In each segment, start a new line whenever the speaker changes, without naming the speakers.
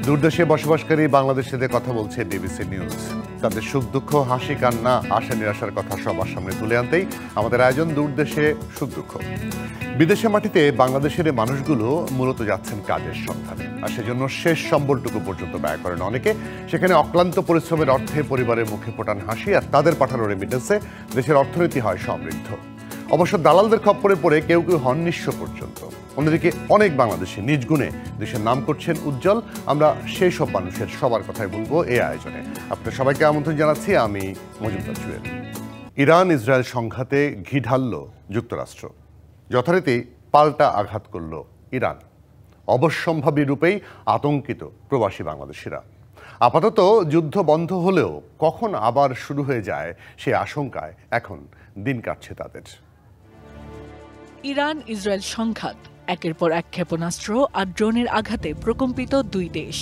দূরদেশে বসবাসকারী বাংলাদেশিদের কথা বলছে ডিবিসি নিউজ। তাদের সুখ দুঃখ, হাসি কান্না, আশা নিরাশার কথা সবার সামনে তুলে আনতেই আমাদের আয়োজন দূরদেশে সুখ দুঃখ। বিদেশে মাটিতে বাংলাদেশের মানুষগুলো মূলত যাচ্ছেন কাজের সন্ধানে, আর সেজন্য শেষ সম্বলটুকু পর্যন্ত ব্যয় করেন অনেকে। সেখানে অক্লান্ত পরিশ্রমের অর্থে পরিবারের মুখে ফোটান হাসি, আর তাদের পাঠানো রেমিটেন্সে দেশের অর্থনীতি হয় সমৃদ্ধ। অবশ্য দালালদের খপ্পরে পড়ে কেউ কেউ হন নিঃস্ব পর্যন্ত। অন্যদিকে অনেক বাংলাদেশি নিজ গুণে দেশের নাম করছেন উজ্জ্বল। আমরা সেই সব মানুষের সবার কথাই বলবো এই আয়োজনে। আপনাদের সবাইকে আমন্ত্রণ জানাচ্ছি, আমি মজুমদার জুয়েল। ইরান ইসরায়েল সংঘাতে ঘি ঢালল যুক্তরাষ্ট্র, যথারীতি পাল্টা আঘাত করল ইরান। অবশ্যম্ভাবী রূপেই আতঙ্কিত প্রবাসী বাংলাদেশিরা। আপাতত যুদ্ধ বন্ধ হলেও কখন আবার শুরু হয়ে যায় সে আশঙ্কায় এখন দিন কাটছে তাদের।
ইরান ইসরায়েল সংঘাত, একের পর এক ক্ষেপণাস্ত্র আর ড্রোনের আঘাতে প্রকম্পিত দুই দেশ।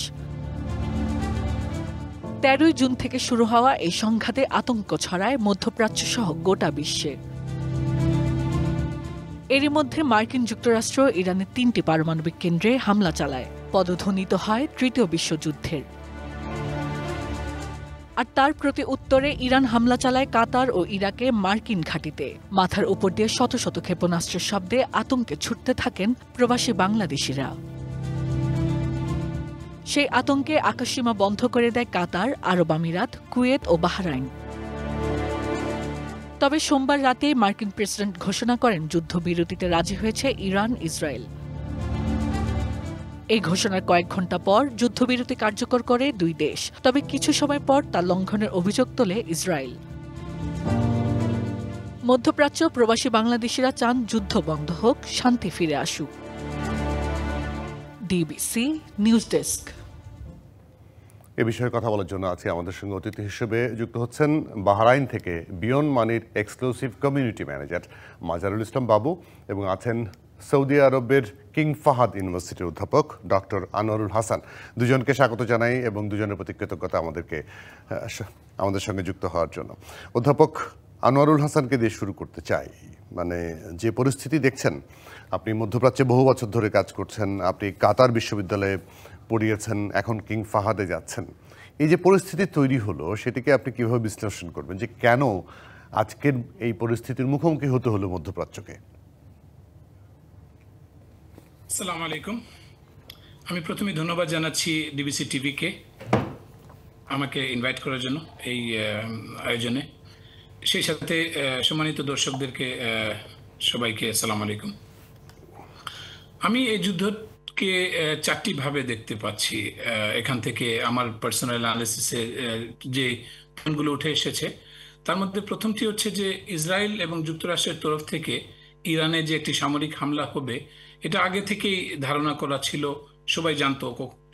13 জুন থেকে শুরু হওয়া এই সংঘাতে আতঙ্ক ছড়ায় মধ্যপ্রাচ্য সহ গোটা বিশ্বে। এরই মধ্যে মার্কিন যুক্তরাষ্ট্র ইরানের 3টি পারমাণবিক কেন্দ্রে হামলা চালায়। পদধ্বনিত হয় তৃতীয় বিশ্বযুদ্ধের। আর তার প্রতি উত্তরে ইরান হামলা চালায় কাতার ও ইরাকে মার্কিন ঘাঁটিতে। মাথার উপর দিয়ে শত শত ক্ষেপণাস্ত্রের শব্দে আতঙ্কে ছুটতে থাকেন প্রবাসী বাংলাদেশিরা। সেই আতঙ্কে আকাশসীমা বন্ধ করে দেয় কাতার, আরব আমিরাত, কুয়েত ও বাহরাইন। তবে সোমবার রাতেই মার্কিন প্রেসিডেন্ট ঘোষণা করেন যুদ্ধবিরতিতে রাজি হয়েছে ইরান ইসরায়েল। এই ঘোষণার কয়েক ঘণ্টা পর যুদ্ধবিরতি কার্যকর করে দুই দেশ। তবে কিছু সময় পর তা লঙ্ঘনের অভিযোগ তোলে ইসরায়েল। মধ্যপ্রাচ্য প্রবাসী বাংলাদেশিরা চান যুদ্ধ বন্ধ হোক, শান্তি ফিরে আসুক। DBC news desk.
এ বিষয়ে কথা বলার জন্য আছে আমাদের সঙ্গে অতিথি হিসেবে যুক্ত হচ্ছেন বাহরাইন থেকে বিয়ন্ড মানির এক্সক্লুসিভ কমিউনিটি ম্যানেজার মাজারুল ইসলাম বাবু, এবং আছেন সৌদি আরবের কিং ফাহাদ ইউনিভার্সিটির অধ্যাপক ডক্টর আনোয়ারুল হাসান। দুজনকে স্বাগত জানাই এবং দুজনের প্রতি কৃতজ্ঞতা আমাদের সঙ্গে যুক্ত হওয়ার জন্য। অধ্যাপক আনোয়ারুল হাসানকে দিয়ে শুরু করতে চাই। মানে যে পরিস্থিতি দেখছেন, আপনি মধ্যপ্রাচ্যে বহু বছর ধরে কাজ করছেন, আপনি কাতার বিশ্ববিদ্যালয়ে পড়িয়েছেন, এখন কিং ফাহাদে যাচ্ছেন। এই যে পরিস্থিতি তৈরি হলো, সেটিকে আপনি কিভাবে বিশ্লেষণ করবেন, যে কেন আজকের এই পরিস্থিতির মুখোমুখি হতে হলো মধ্যপ্রাচ্যকে?
আসসালামু আলাইকুম। আমি প্রথমে ধন্যবাদ জানাচ্ছি ডিবিসি টিভিকে আমাকে ইনভাইট করার জন্য এই আয়োজনে। সেই সাথে সম্মানিত দর্শকদেরকে সবাইকে আসসালামু আলাইকুম। আমি এই যুদ্ধকে 4টি ভাবে দেখতে পাচ্ছি। এখান থেকে আমার পার্সোনাল অ্যানালিসিসে যে পয়েন্টগুলো উঠে এসেছে, তার মধ্যে প্রথমটি হচ্ছে যে ইসরায়েল এবং যুক্তরাষ্ট্রের তরফ থেকে ইরানে যে একটি সামরিক হামলা হবে, এটা আগে থেকেই ধারণা করা ছিল, সবাই জানতো।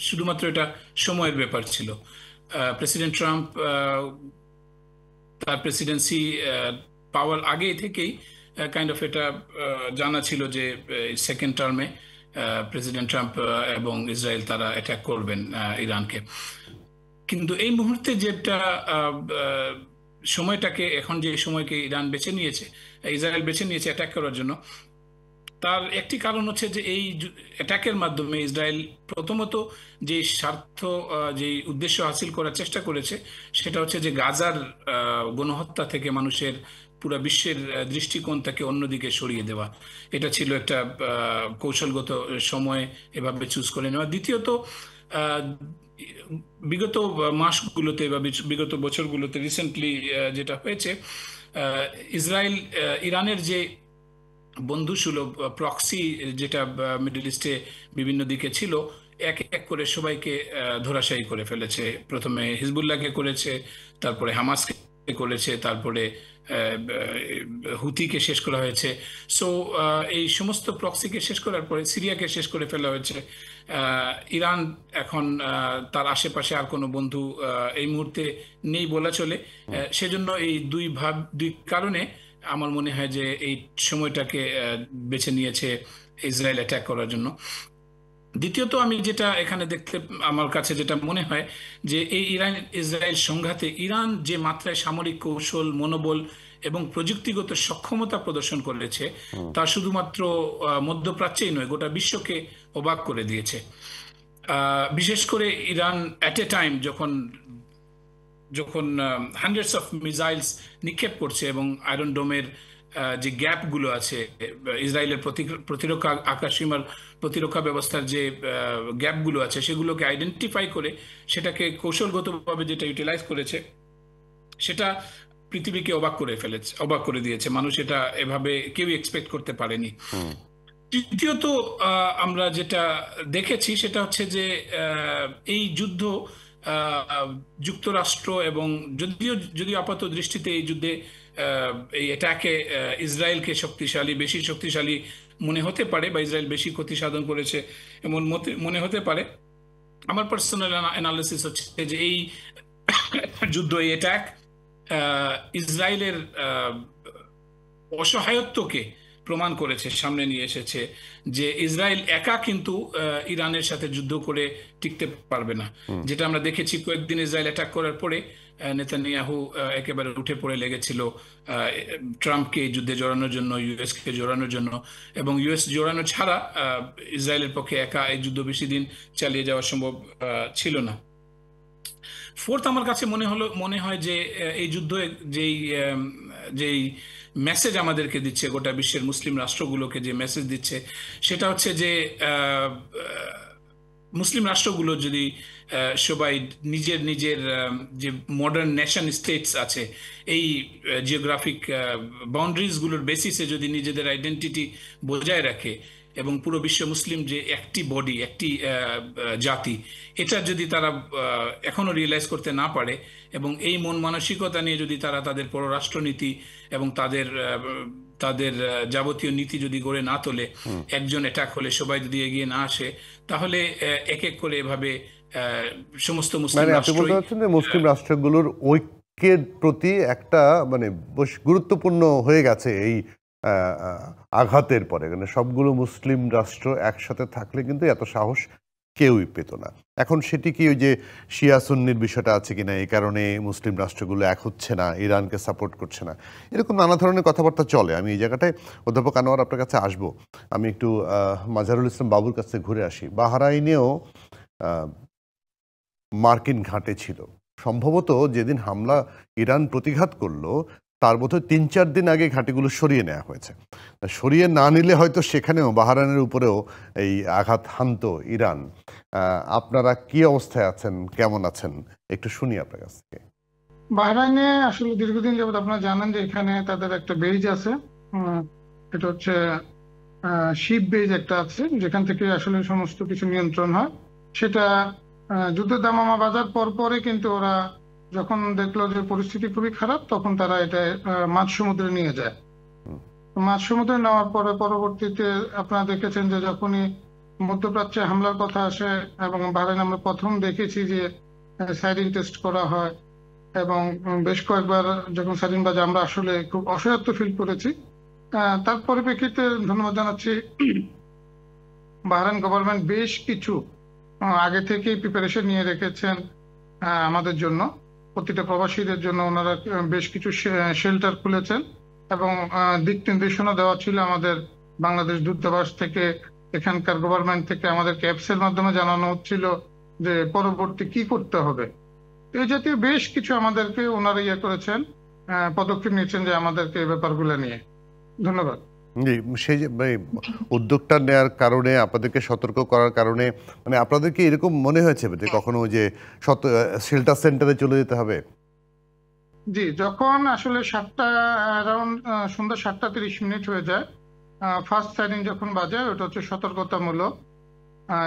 শুধুমাত্র এটা সময়ের ব্যাপার ছিল। প্রেসিডেন্ট ট্রাম্প তার প্রেসিডেন্সি পাওয়ার আগে থেকেই কাইন্ড অফ এটা জানা ছিল যে সেকেন্ড টার্মে প্রেসিডেন্ট ট্রাম্প এবং ইসরায়েল তারা অ্যাটাক করবেন ইরানকে। কিন্তু এই মুহূর্তে যেটা সময়টাকে, এখন যে সময়কে ইরান বেছে নিয়েছে, ইসরায়েল বেছে নিয়েছে অ্যাটাক করার জন্য, তার একটি কারণ হচ্ছে যে এই অ্যাটাকের মাধ্যমে ইসরায়েল প্রথমত যে স্বার্থ, যে উদ্দেশ্য হাসিল করার চেষ্টা করেছে, সেটা হচ্ছে যে গাজার গণহত্যা থেকে মানুষের পুরো বিশ্বের দৃষ্টিকোণটাকে অন্যদিকে সরিয়ে দেওয়া। এটা ছিল একটা কৌশলগত সময় এভাবে চুজ করে নেওয়া। দ্বিতীয়ত, বিগত মাসগুলোতে বা বিগত বছরগুলোতে রিসেন্টলি যেটা হয়েছে, ইসরায়েল ইরানের যে বন্ধুসুলভ প্রক্সি যেটা মিডল ইস্টে বিভিন্ন দিকে ছিল, এক এক করে সবাইকে ধরাশায়ী করে ফেলেছে। প্রথমে হিজবুল্লাহকে করেছে, তারপরে হামাসকে করেছে, তারপরে হুতিকে শেষ করা হয়েছে। সো এই সমস্ত প্রক্সিকে শেষ করার পরে সিরিয়াকে শেষ করে ফেলা হয়েছে। ইরান এখন তার আশেপাশে আর কোনো বন্ধু এই মুহূর্তে নেই বলা চলে। সেজন্য এই দুই কারণে আমার মনে হয় যে এই সময়টাকে বেছে নিয়েছে ইসরায়েল অ্যাটাক করার জন্য। দ্বিতীয়ত, আমি যেটা এখানে দেখতে, আমার কাছে যেটা মনে হয় যে এই ইরান ইসরায়েল সংঘাতে ইরান যে মাত্রায় সামরিক কৌশল, মনোবল এবং প্রযুক্তিগত সক্ষমতা প্রদর্শন করেছে, তা শুধুমাত্র মধ্যপ্রাচ্যেই নয়, গোটা বিশ্বকে অবাক করে দিয়েছে। বিশেষ করে ইরান অ্যাট এ টাইম যখন যখন হান্ড্রেডস অফ মিসাইলস নিক্ষেপ করছে এবং আয়রন ডোমের যে গ্যাপগুলো আছে, ইসরায়েলের প্রতিরক্ষা আকাশসীমার প্রতিরক্ষা ব্যবস্থার যে গ্যাপগুলো আছে, সেগুলোকে আইডেন্টিফাই করে সেটাকে কৌশলগতভাবে যেটা ইউটিলাইজ করেছে, সেটা পৃথিবীকে অবাক করে দিয়েছে। মানুষ এটা এভাবে কেউ এক্সপেক্ট করতে পারেনি। তৃতীয়ত আমরা যেটা দেখেছি সেটা হচ্ছে যে এই যুদ্ধ যুক্তরাষ্ট্র এবং যদিও আপাত দৃষ্টিতে এই যুদ্ধে এই অ্যাটাকে ইসরায়েলকে বেশি শক্তিশালী মনে হতে পারে, বা ইসরায়েল বেশি ক্ষতি সাধন করেছে এমন মনে হতে পারে। আমার পার্সোনাল অ্যানালিসিস হচ্ছে যে এই যুদ্ধ, এই অ্যাটাক ইসরায়েলের অসহায়ত্বকে প্রমাণ করেছে, সামনে নিয়ে এসেছে যে ইসরায়েল একা কিন্তু ইরানের সাথে যুদ্ধ করে টিকতে পারবে না। যেটা আমরা দেখেছি কয়েকদিন ইসরায়েল অ্যাটাক করার পরে নেতানিয়াহু একেবারে উঠে পড়ে লেগেছিল ট্রাম্পকে এই যুদ্ধে জড়ানোর জন্য, ইউএসকে জড়ানোর জন্য, এবং ইউএস জড়ানো ছাড়া ইসরায়েলের পক্ষে একা এই যুদ্ধ বেশি দিন চালিয়ে যাওয়া সম্ভব ছিল না। ফোর্থ, আমার কাছে মনে হয় যে এই যুদ্ধ যেই মেসেজ আমাদেরকে দিচ্ছে, গোটা বিশ্বের মুসলিম রাষ্ট্রগুলোকে যে মেসেজ দিচ্ছে, সেটা হচ্ছে যে মুসলিম রাষ্ট্রগুলো যদি সবাই নিজের যে মডার্ন নেশন স্টেটস আছে, এই জিওগ্রাফিক বাউন্ডারিজগুলোর বেসিসে যদি নিজেদের আইডেন্টিটি বজায় রাখে এবং পুরো বিশ্ব মুসলিম যে একটি বডি, একটি জাতি, এটা যদি তারা এখনো রিয়েলাইজ করতে না পারে এবং এই মন মানসিকতা নিয়ে যদি তারা তাদের পররাষ্ট্রনীতি এবং তাদের যাবতীয় নীতি যদি গড়ে না তোলে, একজন অ্যাটাক হলে সবাই যদি এগিয়ে না আসে, তাহলে এক এক করে এভাবে সমস্ত মুসলিম
মুসলিম রাষ্ট্রগুলোর ঐক্যের প্রতি একটা বেশ গুরুত্বপূর্ণ হয়ে গেছে এই আঘাতের পরে। সবগুলো মুসলিম রাষ্ট্র একসাথে থাকলে কিন্তু এত সাহস কেউই পেত না। এখন সেটি কি ওই যে শিয়া সুন্নির বিষয়টা আছে কিনা, এই কারণে মুসলিম রাষ্ট্রগুলো এক হচ্ছে না, ইরানকে সাপোর্ট করছে না, এরকম নানা ধরনের কথাবার্তা চলে। আমি এই জায়গাটায় অধ্যাপক আনোয়ার আপনার কাছে আসবো। আমি একটু মাজহারুল ইসলাম বাবুর কাছে ঘুরে আসি। বাহরাইনেও মার্কিন ঘাঁটে ছিল, সম্ভবত যেদিন হামলা ইরান প্রতিঘাত করলো তার বোধহয় ৩-৪ দিন আগে ঘাঁটিগুলো সরিয়ে নেওয়া হয়েছে। সরিয়ে না নিলে হয়তো সেখানেও বাহরাইনের উপরেও এই আঘাত হানত ইরান। আপনারা কি অবস্থায় আছেন, কেমন আছেন, একটু শুনি আপনার কাছ থেকে।
বাহরাইনে আসলে দীর্ঘদিন যাবত আপনারা জানেন যে এখানে তাদের একটা বেজ আছে, এটা হচ্ছে শিপ বেজ একটা আছে, যেখান থেকে আসলে সমস্ত কিছু নিয়ন্ত্রণ হয়। সেটা যুদ্ধের দামামা বাজার পরে কিন্তু ওরা যখন দেখলো যে পরিস্থিতি খুবই খারাপ, তখন তারা এটা মাঝ সমুদ্রে নিয়ে যায়। মাঝ সমুদ্রে নেওয়ার পরে পরবর্তীতে আপনারা দেখেছেন যে যখনই মধ্যপ্রাচ্যে হামলার কথা আসে, এবং বাহরাইন আমরা প্রথম দেখেছি যে সাইরিন টেস্ট করা হয়, এবং বেশ কয়েকবার যখন সাইরিন বাজে আমরা আসলে খুব অসহায়ত্ব ফিল করেছি। তার পরিপ্রেক্ষিতে ধন্যবাদ জানাচ্ছি বাহরাইন গভর্নমেন্ট বেশ কিছু আগে থেকেই প্রিপারেশন নিয়ে রেখেছেন আমাদের জন্য, প্রতিটা প্রবাসীদের জন্য ওনারা বেশ কিছু শেল্টার খুলেছেন, এবং দিক নির্দেশনা দেওয়া ছিল আমাদের বাংলাদেশ দূতাবাস থেকে, এখানকার গভর্নমেন্ট থেকে আমাদেরকে অ্যাপসের মাধ্যমে জানানো হচ্ছিল যে পরবর্তী কি করতে হবে। এই জাতীয় বেশ কিছু আমাদেরকে ওনারা করেছেন, পদক্ষেপ নিয়েছেন যে আমাদেরকে এই ব্যাপারগুলো নিয়ে। ধন্যবাদ।
সেই যে উদ্যোগটা নেওয়ার কারণে, আপনাদেরকে সতর্ক করার কারণে, আপনাদেরকে এরকম মনে হয়েছে যে কখনো যে শেল্টার সেন্টারে চলে যেতে হবে?
জি, যখন আসলে অ্যারাউন্ড সন্ধ্যা 7:30 হয়ে যায়, ফার্স্ট সাইরিন যখন বাজে, ওটা হচ্ছে সতর্কতামূলক।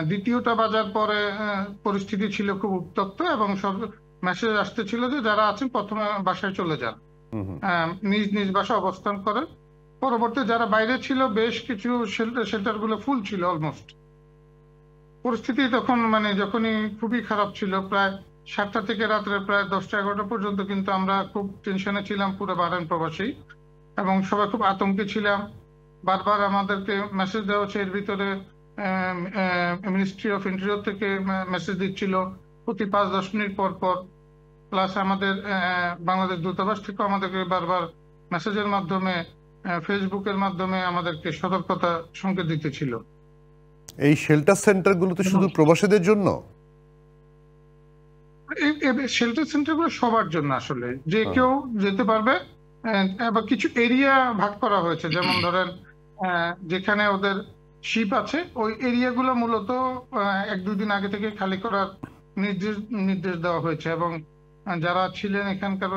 দ্বিতীয়টা বাজার পরে পরিস্থিতি ছিল খুব উত্তপ্ত, এবং সব মেসেজ আসতেছিল যে যারা আছেন প্রথমে বাসায় চলে যান, নিজ নিজ বাসা অবস্থান করেন। পরবর্তী যারা বাইরে ছিল, বেশ কিছু শেল্টার গুলো ফুল ছিল অলমোস্ট। পরিস্থিতি তখন যখনই খুবই খারাপ ছিল, প্রায় 7টা থেকে রাত্রে প্রায় 10টা-11টা পর্যন্ত কিন্তু আমরা খুব টেনশনে ছিলাম, পুরো বাহরাইন প্রবাসী, এবং সবাই খুব আতঙ্কে ছিলাম। বারবার আমাদেরকে মেসেজ দেওয়া হচ্ছে, এর ভিতরে মিনিস্ট্রি অফ ইন্টেরিয়র থেকে মেসেজ দিচ্ছিল প্রতি 5-10 মিনিট পর পর, প্লাস আমাদের বাংলাদেশ দূতাবাস থেকে আমাদেরকে বারবার মেসেজের মাধ্যমে, ফেসবুকের মাধ্যমে আমাদেরকে সতর্কতা সংকেত দিতেছিল।
এই শেল্টার সেন্টারগুলো তো শুধু প্রবাসীদের জন্য?
শেল্টার সেন্টারগুলো সবার জন্য আসলে, যে কেউ যেতে পারবে। আবার কিছু এরিয়া ভাগ করা হয়েছে, যেমন ধরেন যেখানে ওদের শিপ আছে ওই এরিয়াগুলো মূলত 1-2 দিন আগে থেকে খালি করার নির্দেশ দেওয়া হয়েছে। এবং যারা ছিলেন এখানকার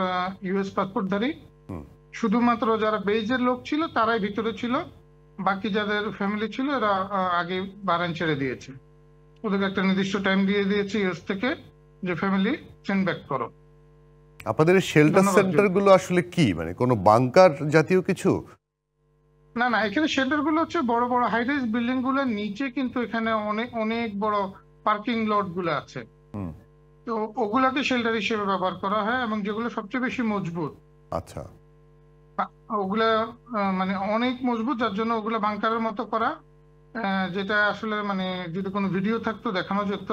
ইউএস পাসপোর্টধারী, শুধুমাত্র যারা বেইজের লোক ছিল তারাই ভিতরে ছিল, বাকি যাদের ফ্যামিলি ছিল এরা আগে বারান ছেড়ে দিয়েছে। ওদেরকে একটা নির্দিষ্ট টাইম দিয়ে দিয়েছে ইউএস থেকে যে ফ্যামিলি সেন্ড ব্যাক করো।
আপনাদের এই শেল্টার সেন্টারগুলো আসলে কি, মানে কোনো বাংকার জাতীয় কিছু?
না না, এখানে শেল্টার গুলো হচ্ছে বড় বড় হাই রাইজ বিল্ডিং গুলোর নিচে, কিন্তু এখানে অনেক অনেক বড় পার্কিং লট গুলো আছে। তো ওগুলাকে শেল্টার হিসেবে ব্যবহার করা হয়, এবং যেগুলো সবচেয়ে বেশি মজবুত,
আচ্ছা,
ওগুলা মানে অনেক মজবুত, যার জন্য ওগুলা বাংকারের মতো করা। যেটা আসলে মানে যদি কোনো ভিডিও থাকতো দেখানো যেত।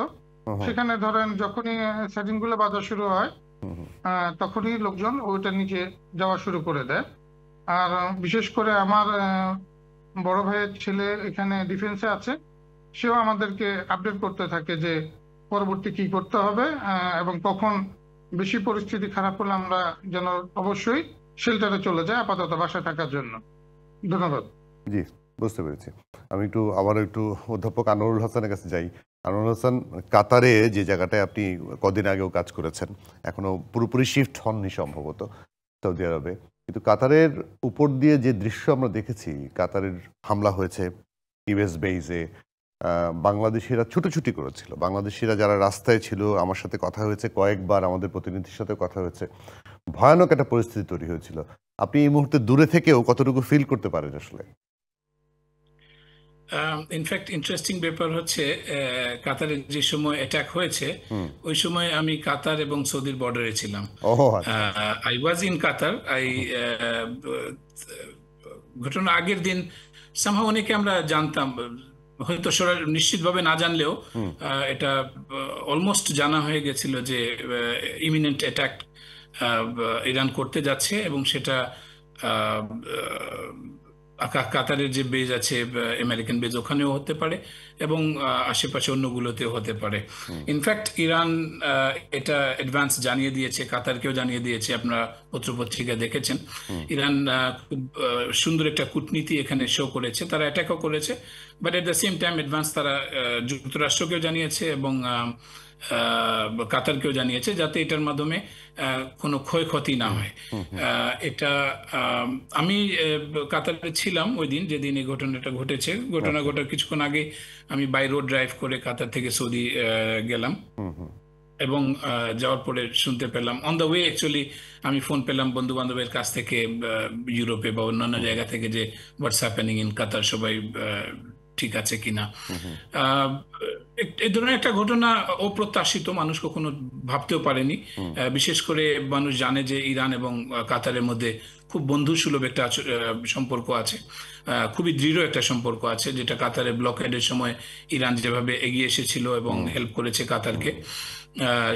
সেখানে ধরেন যখনই সেটিং গুলো বাজা শুরু হয় তখনই লোকজন ওইটার নিচে যাওয়া শুরু করে দেয়। আর বিশেষ করে আমার বড় ভাইয়ের ছেলে এখানে ডিফেন্সে আছে, সেও আমাদেরকে আপডেট করতে থাকে যে পরবর্তী কি করতে হবে, এবং কখন বেশি পরিস্থিতি খারাপ হলে আমরা যেন অবশ্যই শেল্টারে চলে যাই আপাতত বাসায় থাকার জন্য। ধন্যবাদ।
জি, বুঝতে পেরেছি। আমি আবার একটু অধ্যাপক আনোয়ারুল হাসানের কাছে যাই। আনোয়ারুল হাসান, কাতারে যে জায়গাটায় আপনি কদিন আগেও কাজ করেছেন, এখনো পুরোপুরি শিফট হননি সম্ভবত সৌদি আরবে, কিন্তু কাতারের উপর দিয়ে যে দৃশ্য আমরা দেখেছি, কাতারের হামলা হয়েছে ইউএস বেইজে, বাংলাদেশিরা ছুটোছুটি করেছিল। বাংলাদেশিরা যারা রাস্তায় ছিল, আমার সাথে কথা হয়েছে কয়েকবার, আমাদের প্রতিনিধির সাথে কথা হয়েছে, ভয়ানক একটা পরিস্থিতি তৈরি হয়েছিল। আপনি এই মুহূর্তে দূরে থেকেও কতটুকু ফিল করতে পারেন আসলে?
ইনফ্যাক্ট ইন্টারেস্টিং ব্যাপার হচ্ছে কাতারে যে সময় অ্যাটাক হয়েছে ওই সময় আমি কাতার এবং সৌদির বর্ডারে ছিলাম। আই ওয়াজ ইন কাতার। ঘটনা আগের দিন সামহাও অনেকে আমরা জানতাম, হয়তো নিশ্চিতভাবে না জানলেও এটা অলমোস্ট জানা হয়ে গেছিল যে ইমিনেন্ট অ্যাটাক ইরান করতে যাচ্ছে, এবং সেটা কাতারের যে বেজ আছে আমেরিকান বেজ ওখানেও হতে পারে, এবং আশেপাশে অন্যগুলোতেও হতে পারে। ইনফ্যাক্ট ইরান এটা অ্যাডভান্স জানিয়ে দিয়েছে, কাতারকেও জানিয়ে দিয়েছে, আপনারা পত্রপত্রিকা দেখেছেন। ইরান খুব সুন্দর একটা কূটনীতি এখানে শো করেছে, তারা অ্যাটাকও করেছে, but at the same time advance তারা যুক্তরাষ্ট্রকেও জানিয়েছে এবং কাতারকেও জানিয়েছে, যাতে এটার মাধ্যমে কোনো ক্ষয়ক্ষতি না হয়। এটা আমি কাতারে ছিলাম ওই দিন যেদিন এই ঘটনাটা ঘটেছে। ঘটনা ঘটার কিছুক্ষণ আগে আমি বাই রোড ড্রাইভ করে কাতার থেকে সৌদি গেলাম, এবং যাওয়ার পরে শুনতে পেলাম অন দ্য ওয়ে, অ্যাকচুয়ালি আমি ফোন পেলাম বন্ধু বান্ধবের কাছ থেকে ইউরোপে বা অন্যান্য জায়গা থেকে, যে হোয়াটস হ্যাপেনিং ইন কাতার, সবাই ঠিক আছে কিনা। এই ধরনের একটা ঘটনা অপ্রত্যাশিত, মানুষ কখনো ভাবতেও পারেনি। বিশেষ করে মানুষ জানে যে ইরান এবং কাতারের মধ্যে খুব বন্ধুসুলভ একটা সম্পর্ক আছে, খুবই দৃঢ় একটা সম্পর্ক আছে, যেটা কাতারের ব্লকেডের সময় ইরান যেভাবে এগিয়ে এসেছিল এবং হেল্প করেছে কাতারকে,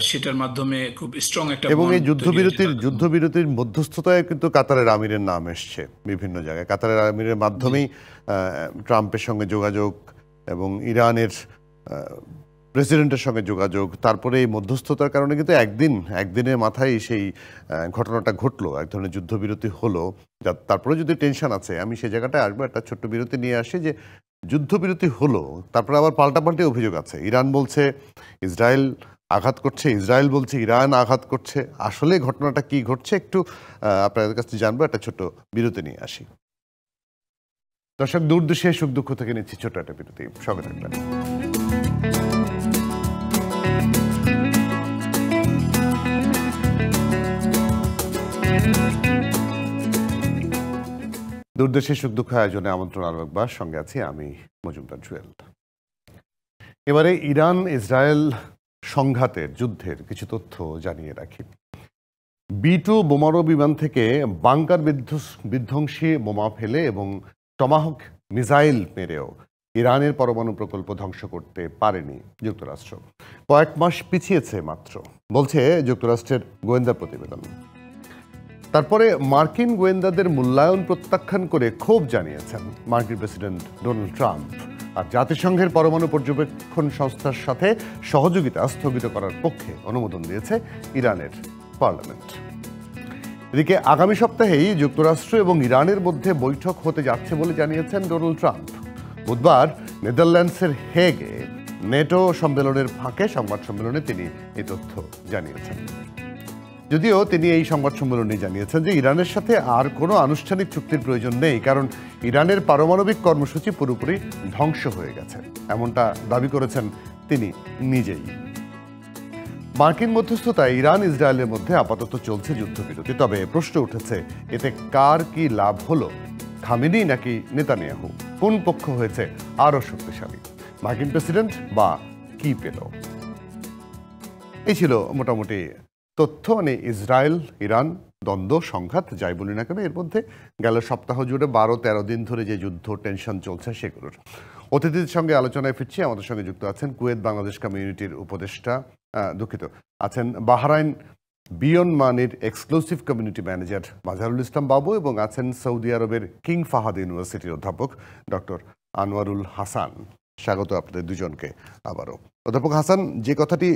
সেটার মাধ্যমে খুব স্ট্রং একটা,
এবং এই যুদ্ধবিরতির মধ্যস্থতায় কিন্তু কাতারের আমিরের নাম এসছে বিভিন্ন জায়গায়। কাতারের আমিরের মাধ্যমেই ট্রাম্পের সঙ্গে যোগাযোগ এবং ইরানের প্রেসিডেন্টের সঙ্গে যোগাযোগ, তারপরে এই মধ্যস্থতার কারণে কিন্তু একদিনের মাথায় সেই ঘটনাটা ঘটলো, এক ধরনের যুদ্ধবিরতি হলো। তারপরে যদি টেনশন আছে, আমি সেই জায়গাটায় আসবো, একটা ছোট্ট বিরতি নিয়ে আসি। যে যুদ্ধবিরতি হলো, তারপরে আবার পাল্টাপাল্টি অভিযোগ আছে। ইরান বলছে ইসরায়েল আঘাত করছে, ইসরায়েল বলছে ইরান আঘাত করছে। আসলে ঘটনাটা কি ঘটছে একটু আপনাদের কাছে জানবো, একটা ছোট্ট বিরতি নিয়ে আসি। দর্শক, দূরদেশে সুখ দুঃখ থেকে নিচ্ছি ছোট্ট একটা বিরতি, সঙ্গে থাকবেন। দূরদেশে সুখ দুঃখ আয়োজনে আমন্ত্রণ আরো একবার, সঙ্গে আছি আমি মজুমদার জুয়েল। এবারে ইরান ইসরায়েল সংঘাতের যুদ্ধের কিছু তথ্য জানিয়ে রাখি। B2 বোমারু বিমান থেকে বাংকার বিধ্বংসী বোমা ফেলে এবং টমাহক মিসাইল মেরেও ইরানের পরমাণু প্রকল্প ধ্বংস করতে পারেনি যুক্তরাষ্ট্র। কয়েক মাস পিছিয়েছে মাত্র, বলছে যুক্তরাষ্ট্রের গোয়েন্দা প্রতিবেদন। তারপরে মার্কিন গোয়েন্দাদের মূল্যায়ন প্রত্যাখ্যান করে ক্ষোভ জানিয়েছেন মার্কিন প্রেসিডেন্ট ডোনাল্ড ট্রাম্প। আর জাতিসংঘের পরমাণু পর্যবেক্ষণ সংস্থার সাথে সহযোগিতা স্থগিত করার পক্ষে অনুমোদন দিয়েছে ইরানের পার্লামেন্ট। এদিকে আগামী সপ্তাহেই যুক্তরাষ্ট্র এবং ইরানের মধ্যে বৈঠক হতে যাচ্ছে বলে জানিয়েছেন ডোনাল্ড ট্রাম্প। বুধবার নেদারল্যান্ডসের হেগে নেটো সম্মেলনের ফাঁকে সংবাদ সম্মেলনে তিনি এই তথ্য জানিয়েছেন। যদিও তিনি এই সংবাদ সম্মেলনে জানিয়েছেন যে ইরানের সাথে আর কোনো আনুষ্ঠানিক চুক্তির প্রয়োজন নেই, কারণ ইরানের পারমাণবিক কর্মসূচি পুরোপুরি ধ্বংস হয়ে গেছে, এমনটা দাবি করেছেন তিনি নিজেই। মার্কিন মধ্যস্থতায় ইরান ইসরায়েলের মধ্যে আপাতত চলছে যুদ্ধবিরতি, তবে প্রশ্ন উঠেছে এতে কার কি লাভ হলো, খামেনি নাকি নেতানিয়াহু? কোন পক্ষ হয়েছে আরো শক্তিশালী, মার্কিন প্রেসিডেন্ট বা কি পেল? এই ছিল মোটামুটি তথ্য। মানে ইসরায়েল ইরান দ্বন্দ্ব সংঘাত যাই বলি না কেন, এর মধ্যে গেল সপ্তাহ জুড়ে 12-13 দিন ধরে যে যুদ্ধ টেনশন চলছে সেগুলোর অতিথিদের সঙ্গে আলোচনায় ফিরছি। আমাদের সঙ্গে যুক্ত আছেন কুয়েত বাংলাদেশ কমিউনিটির উপদেষ্টা, আছেন বাহরাইন বিয়ন মানির exclusive community manager Mazharul Islam বাবু, এবং আছেন সৌদি আরবের কিং ফাহাদ ইউনিভার্সিটির অধ্যাপক ডক্টর আনোয়ারুল হাসান। স্বাগত আপনাদের দুজনকে আবারও। অধ্যাপক হাসান, যে কথাটি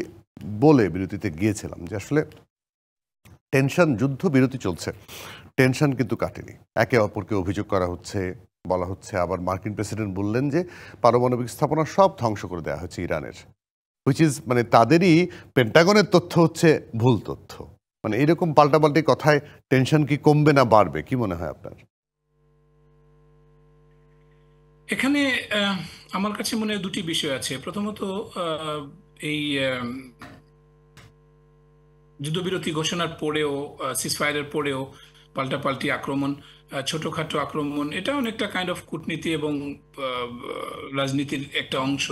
বলে বিরতিতে গিয়েছিলাম যে আসলে টেনশন, যুদ্ধ বিরতি চলছে, টেনশন কিন্তু কাটেনি, একে অপরকে অভিযোগ করা হচ্ছে, বলা হচ্ছে। আবার মার্কিন প্রেসিডেন্ট বললেন যে পারমাণবিক স্থাপনা সব ধ্বংস করে দেওয়া হচ্ছে ইরানের, হুইচ ইজ মানে তাদেরই পেন্টাগনের তথ্য হচ্ছে ভুল তথ্য। মানে এরকম পাল্টাপাল্টি কথায় টেনশন কি কমবে না বাড়বে, কি মনে হয় আপনার?
এখানে আমার কাছে মনে হয় দুটি বিষয় আছে। প্রথমত, এই যুদ্ধবিরতি ঘোষণার পরেও, সিজফায়ারের পরেও পাল্টাপাল্টি আক্রমণ, ছোটখাটো আক্রমণ, এটা অনেকটা কাইন্ড অফ কূটনীতি এবং রাজনীতির একটা অংশ।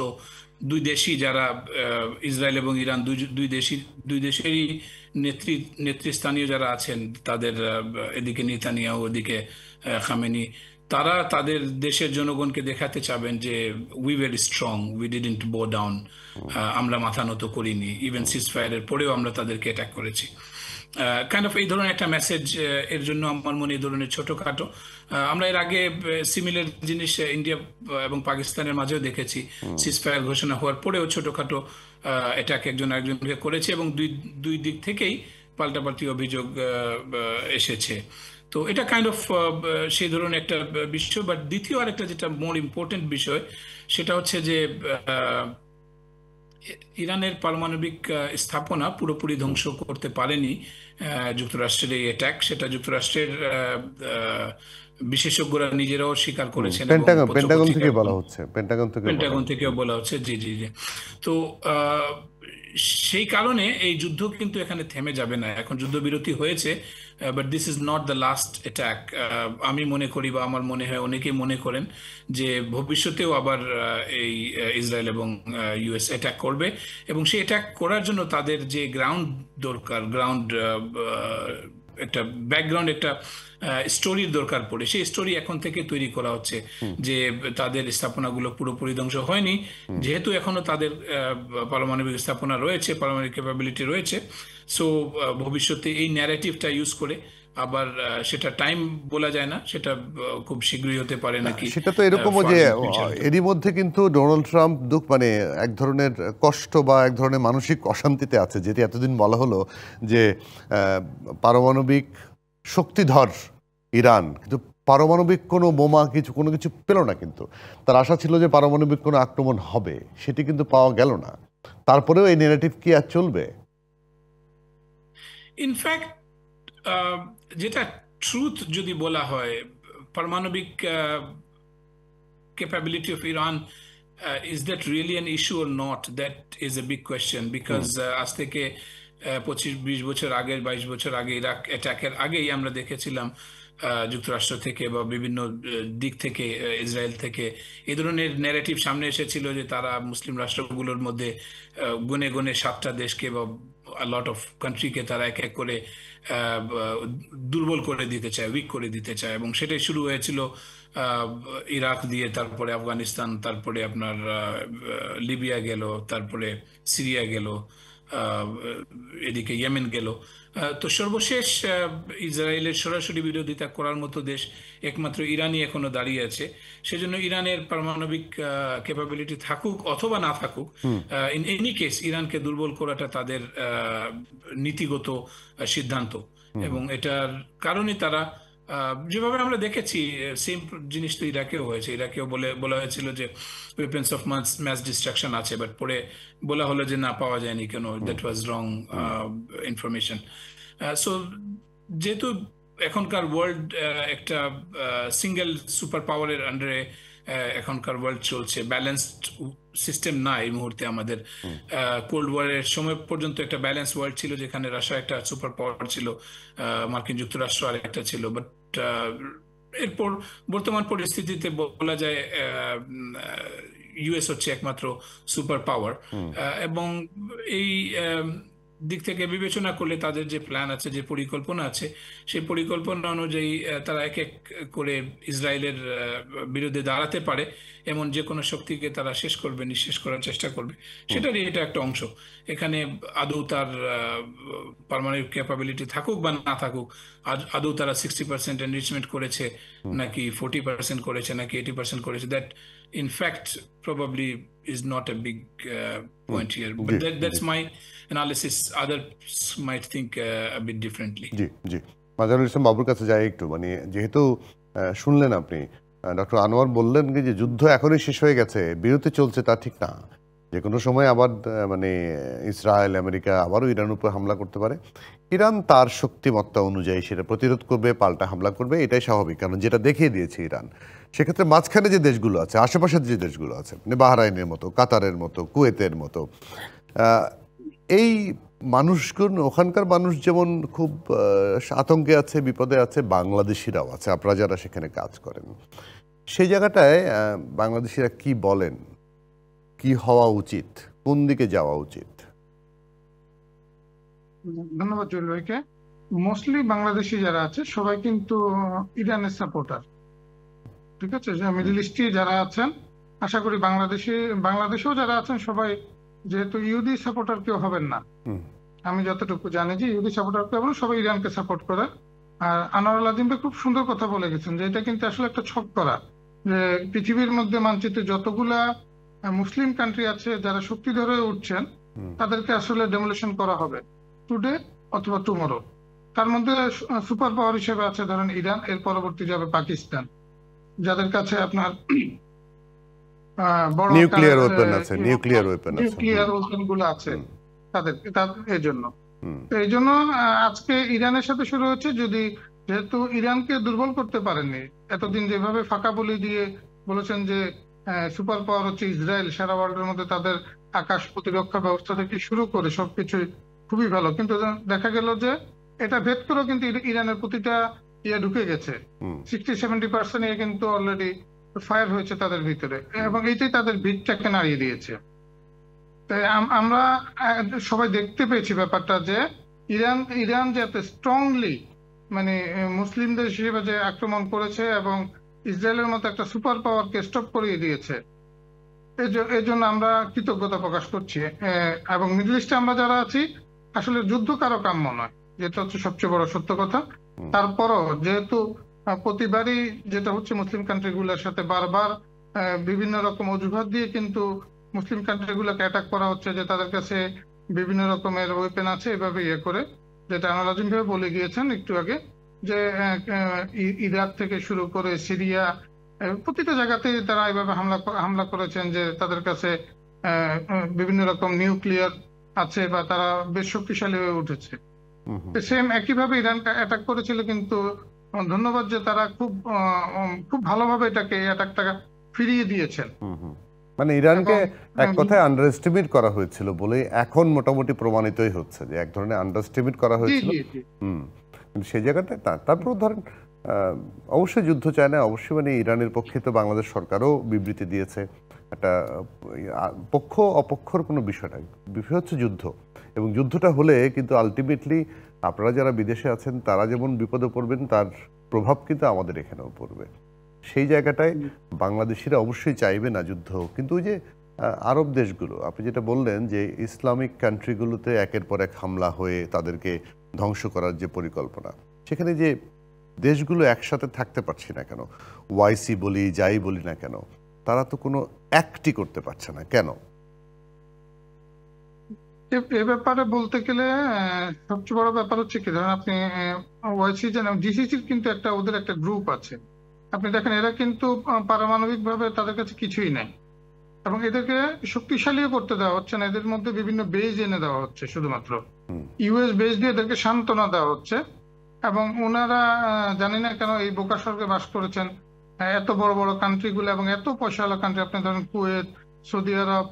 দুই দেশই, যারা ইসরায়েল এবং ইরান, দুই দেশেরই নেতৃস্থানীয় যারা আছেন, তাদের এদিকে নেতানিয়াহু, ওদিকে খামেনি, তারা তাদের দেশের জনগণকে দেখাতে চাবেন যে we very strong, we didn't বো ডাউন, আমরা মাথা নত করিনি, ইভেন সিজফায়ারের পরেও আমরা তাদেরকে অ্যাটাক করেছি। কাইন্ড অফ এই ধরনের একটা মেসেজ, এর জন্য আমার মনে এই ধরনের ছোটখাটো, আমরা এর আগে সিমিলার জিনিস ইন্ডিয়া এবং পাকিস্তানের মাঝেও দেখেছি। সিজফায়ার ঘোষণা হওয়ার পরেও ছোটখাটো অ্যাটাক একজন আরেকজনকে করেছে, এবং দুই দিক থেকেই পাল্টাপাল্টি অভিযোগ এসেছে। তো এটা কাইন্ড অফ সেই ধরনের একটা বিষয়। বাট দ্বিতীয় আরেকটা যেটা মোর ইম্পর্টেন্ট বিষয়, সেটা হচ্ছে যে ইরানের পারমাণবিক স্থাপনা পুরোপুরি ধ্বংস করতে পারেনি যুক্তরাষ্ট্রের এই অ্যাটাক। সেটা যুক্তরাষ্ট্রের বিশেষজ্ঞরা নিজেরাও স্বীকার করেছেন,
পেন্টাগন থেকে বলা হচ্ছে,
পেন্টাগন থেকেও বলা হচ্ছে। জি জি জি। তো সেই কারণে এই যুদ্ধ কিন্তু এখানে থেমে যাবে না। এখন যুদ্ধবিরতি হয়েছে, but this is not the last attack. আমি মনে করি, বা আমার মনে হয় অনেকেই মনে করেন, যে ভবিষ্যতেও আবার এই ইসরায়েল এবং ইউএস অ্যাটাক করবে, এবং সেই অ্যাটাক করার জন্য তাদের যে গ্রাউন্ড দরকার, একটা ব্যাকগ্রাউন্ড, একটা স্টোরির দরকার পড়ে, সেই স্টোরি এখন থেকে তৈরি করা হচ্ছে, যে তাদের স্থাপনাগুলো পুরোপুরি ধ্বংস হয়নি, যেহেতু এখনো তাদের পারমাণবিক স্থাপনা রয়েছে, পারমাণবিক ক্যাপাবিলিটি রয়েছে। সো ভবিষ্যতে এই ন্যারেটিভটা ইউজ করে আবার, সেটা টাইম বলা যায় না, সেটা খুব শীঘ্রই হতে পারে নাকি।
সেটা তো এরকমও যে এরই মধ্যে কিন্তু ডোনাল্ড ট্রাম্প মানে এক ধরনের কষ্ট বা এক ধরনের মানসিক অশান্তিতে আছে, যেটি এতদিন বলা হলো যে পারমাণবিক শক্তিধর ইরান, কিন্তু পারমাণবিক কোনো বোমা কোনো কিছু পেল না। কিন্তু তার আশা ছিল যে পারমাণবিক কোনো আক্রমণ হবে, সেটি কিন্তু পাওয়া গেল না। তারপরেও এই নেগেটিভ কি আর চলবে?
ইনফ্যাক্ট যেটা ট্রুথ যদি বলা হয়, পারমাণবিক capability of Iran, is that really an issue or not? That is a big question, because আজ থেকে 25-20 বছর আগে, 22 বছর আগে, ইরাক অ্যাটাকের আগেই আমরা দেখেছিলাম যুক্তরাষ্ট্র থেকে বা বিভিন্ন দিক থেকে, ইসরায়েল থেকে এই ধরনের ন্যারেটিভ সামনে এসেছিল যে তারা মুসলিম রাষ্ট্রগুলোর মধ্যে গুনে গুনে 7টা দেশকে বা লট অফ কান্ট্রিকে তারা এক এক করে দুর্বল করে দিতে চায়, উইক করে দিতে চায়। এবং সেটাই শুরু হয়েছিল ইরাক দিয়ে, তারপরে আফগানিস্তান, তারপরে আপনার লিবিয়া গেল, তারপরে সিরিয়া গেল, এদিকে ইয়েমেন গেল। তো সর্বশেষ ইসরায়েলের সরাসরি বিরোধিতা করার মতো দেশ একমাত্র ইরানই এখনো দাঁড়িয়ে আছে। সেজন্য ইরানের পারমাণবিক ক্যাপাবিলিটি থাকুক অথবা না থাকুক, ইন এনি কেস ইরানকে দুর্বল করাটা তাদের নীতিগত সিদ্ধান্ত, এবং এটার কারণে তারা যেভাবে আমরা দেখেছি সেম জিনিস তো ইরাকেও হয়েছে। ইরাকেও বলা হয়েছিল যে ওয়েপন্স অফ ম্যাস ডিস্ট্রাকশন আছে, বাট পরে বলা হলো যে না, পাওয়া যায়নি কেন, that was wrong information. So যেহেতু এখনকার ওয়ার্ল্ড একটা সিঙ্গেল সুপার পাওয়ারের আন্ডারে এখনকার ওয়ার্ল্ড চলছে, ব্যালেন্সড সিস্টেম না এই মুহূর্তে। আমাদের কোল্ড ওয়ারের সময় পর্যন্ত একটা ব্যালেন্স ওয়ার্ল্ড ছিল, যেখানে রাশিয়া একটা সুপার পাওয়ার ছিল, মার্কিন যুক্তরাষ্ট্র আর একটা ছিল। বাট এরপর বর্তমান পরিস্থিতিতে বলা যায় ইউএস হচ্ছে একমাত্র সুপার পাওয়ার, এবং এই দিক থেকে বিবেচনা করলে তাদের যে প্ল্যান আছে, যে পরিকল্পনা আছে, সেই পরিকল্পনা অনুযায়ী তারা এক এক করে ইসরায়েলের বিরুদ্ধে দাঁড়াতে পারে এমন যে কোনো শক্তিকে তারা শেষ করবে, নিঃশেষ করার চেষ্টা করবে। সেটারই এটা একটা অংশ। এখানে আদৌ তার পারমাণবিক ক্যাপাবিলিটি থাকুক বা না থাকুক, আদৌ তারা 60% এনরিচমেন্ট করেছে নাকি 40% করেছে নাকি 80% করেছে, that in fact probably is not a big point here, but that's my analysis. Others might think a bit differently.
জি জি, মাজারুল ইসলাম বাবুর কাছে যাই একটু। মানে যেহেতু শুনলেন আপনি ডক্টর আনোয়ার বললেন যে যুদ্ধ এখনই শেষ হয়ে গেছে, বিরতি চলছে, তা ঠিক না। যে কোনো সময় আবার মানে ইসরায়েল আমেরিকা আবারও ইরান উপর হামলা করতে পারে। ইরান তার শক্তিমত্তা অনুযায়ী সেটা প্রতিরোধ করবে, পাল্টা হামলা করবে, এটাই স্বাভাবিক, কারণ যেটা দেখিয়ে দিয়েছে ইরান। সেক্ষেত্রে মাঝখানে যে দেশগুলো আছে, আশেপাশের যে দেশগুলো আছে, মানে বাহরাইনের মতো, কাতারের মতো, কুয়েতের মতো, এই মানুষগুলো, ওখানকার মানুষ যেমন খুব আতঙ্কে আছে, বিপদে আছে, বাংলাদেশিরাও আছে, আপনারা যারা সেখানে কাজ করেন। সেই জায়গাটায় বাংলাদেশিরা কি বলেন, কি হওয়া উচিত, কোন দিকে যাওয়া উচিত?
ধন্যবাদ জুয়েল ভাইকে। মোস্টলি বাংলাদেশি যারা আছে সবাই কিন্তু ইরানের সাপোর্টার, ঠিক আছে। মিডল ইস্টে যারা আছেন, আশা করি বাংলাদেশেও যারা আছেন সবাই, যেহেতু ইহুদি সাপোর্টার কেউ হবেন না, আমি যতটুকু জানি যে ইহুদি সাপোর্টার কেউ হবেন, সবাই ইরানকে সাপোর্ট করে। আর আনোয়ারুল আজিম ভাই খুব সুন্দর কথা বলে গেছেন যে এটা কিন্তু আসলে একটা ছক করা, যে পৃথিবীর মধ্যে মানচিত্রে যতগুলা মুসলিম কান্ট্রি আছে যারা শক্তি ধরে উঠছেন, তাদেরকে আসলে ডেমোলিশন করা হবে টুডে অথবা টুমরো। তার মধ্যে সুপার পাওয়ার হিসেবে আছে ধরেন ইরান, এর পরবর্তী যাবে পাকিস্তান, যাদের কাছে আপনার বড়
নিউক্লিয়ার ওয়েপন
গুলো আছে তাদের এই জন্য আজকে ইরানের সাথে শুরু হচ্ছে। যেহেতু ইরানকে দুর্বল করতে পারেননি এতদিন, যেভাবে ফাঁকা বলি দিয়ে বলেছেন যে সুপার পাওয়ার হচ্ছে ইসরায়েল, সারা ওয়ার্ল্ডের মধ্যে তাদের আকাশ প্রতিরক্ষা ব্যবস্থা থেকে শুরু করে সবকিছু খুবই ভালো, কিন্তু দেখা গেল যে এটা ভেদ করেও কিন্তু ইরানের প্রতিটা ঢুকে গেছে, 60-70% কিন্তু অলরেডি ফায়ার হয়েছে তাদের ভিতরে, এবং এইটাই তাদের ভিতটাকে নাড়িয়ে দিয়েছে। তাই আমরা সবাই দেখতে পেয়েছি ব্যাপারটা যে ইরান যে এত স্ট্রংলি মানে মুসলিম দেশ হিসেবে যে আক্রমণ করেছে এবং ইসরায়েলের মতো একটা সুপার পাওয়ারকে স্টপ করিয়ে দিয়েছে, এর জন্য আমরা কৃতজ্ঞতা প্রকাশ করছি। এবং মিডল ইস্টে আমরা যারা আছি, আসলে যুদ্ধ কারো কাম্য নয়, যেটা হচ্ছে সবচেয়ে বড় সত্য কথা। তারপরও যেহেতু প্রতিবারই যেটা হচ্ছে মুসলিম কান্ট্রিগুলোর সাথে বারবার বিভিন্ন রকম অজুহাত দিয়ে কিন্তু মুসলিম কান্ট্রিগুলোকে অ্যাটাক করা হচ্ছে, যে তাদের কাছে বিভিন্ন রকমের ওয়েপেন আছে, এভাবে করে, যেটা আনোয়ার আজিম ভাই বলে গিয়েছেন একটু আগে, যে ইরাক থেকে শুরু করে সিরিয়া, প্রতিটা জায়গাতে তারা এভাবে হামলা করেছেন, যে তাদের কাছে বিভিন্ন রকম নিউক্লিয়ার আছে বা তারা বেশ শক্তিশালী হয়ে উঠেছে। সেম একইভাবে ইরান অ্যাটাক করেছিল, কিন্তু ধন্যবাদ যে তারা খুব ভালোভাবে অ্যাটাকটা ফিরিয়ে দিয়েছেন।
মানে ইরানকে এক কথায় আন্ডার এস্টিমেট করা হয়েছিল বলে এখন মোটামুটি প্রমাণিতই হচ্ছে যে এক ধরনের আন্ডার এস্টিমেট করা হয়েছিল। সেই জায়গাটা তারপর ধরেন অবশ্যই যুদ্ধ চায় না, অবশ্যই মানে ইরানের পক্ষে তো বাংলাদেশ সরকারও বিবৃতি দিয়েছে, একটা পক্ষ অপক্ষর কোনো বিষয় নাই, বিষয় হচ্ছে যুদ্ধ। এবং যুদ্ধটা হলে কিন্তু আলটিমেটলি আপনারা যারা বিদেশে আছেন তারা যেমন বিপদে পড়বেন, তার প্রভাব কিন্তু আমাদের এখানেও পড়বে। সেই জায়গাটায় বাংলাদেশিরা অবশ্যই চাইবে না যুদ্ধ, কিন্তু ওই যে আরব দেশগুলো, আপনি যেটা বললেন যে ইসলামিক কান্ট্রিগুলোতে একের পর এক হামলা হয়ে তাদেরকে ধ্বংস করার যে পরিকল্পনা, সেখানে যে দেশগুলো একসাথে থাকতে পারছে না কেন, ওয়াইসি বলি যাই বলি না কেন, তারা তো কোনো অ্যাক্টই করতে পারছে না কেন?
এ ব্যাপারে বলতে গেলে সবচেয়ে বড় ব্যাপার হচ্ছে কি, ধরেন আপনি ওয়াইসি জানেন, জিসিসির কিন্তু ওদের একটা গ্রুপ আছে। আপনি দেখেন এরা কিন্তু পারমাণবিক ভাবে তাদের কাছে কিছুই নাই, এবং এদেরকে শক্তিশালীও করতে দেওয়া হচ্ছে না। এদের মধ্যে বিভিন্ন বেজ এনে দেওয়া হচ্ছে, শুধুমাত্র ইউএস বেজ দিয়ে এদেরকে সান্ত্বনা দেওয়া হচ্ছে। এবং ওনারা জানি না কেন এই বোকা স্বর্গে বাস করেছেন। এত বড় বড় কান্ট্রি গুলো এবং এত পয়সাওয়ালা কান্ট্রি, আপনি ধরেন কুয়েত, সৌদি আরব,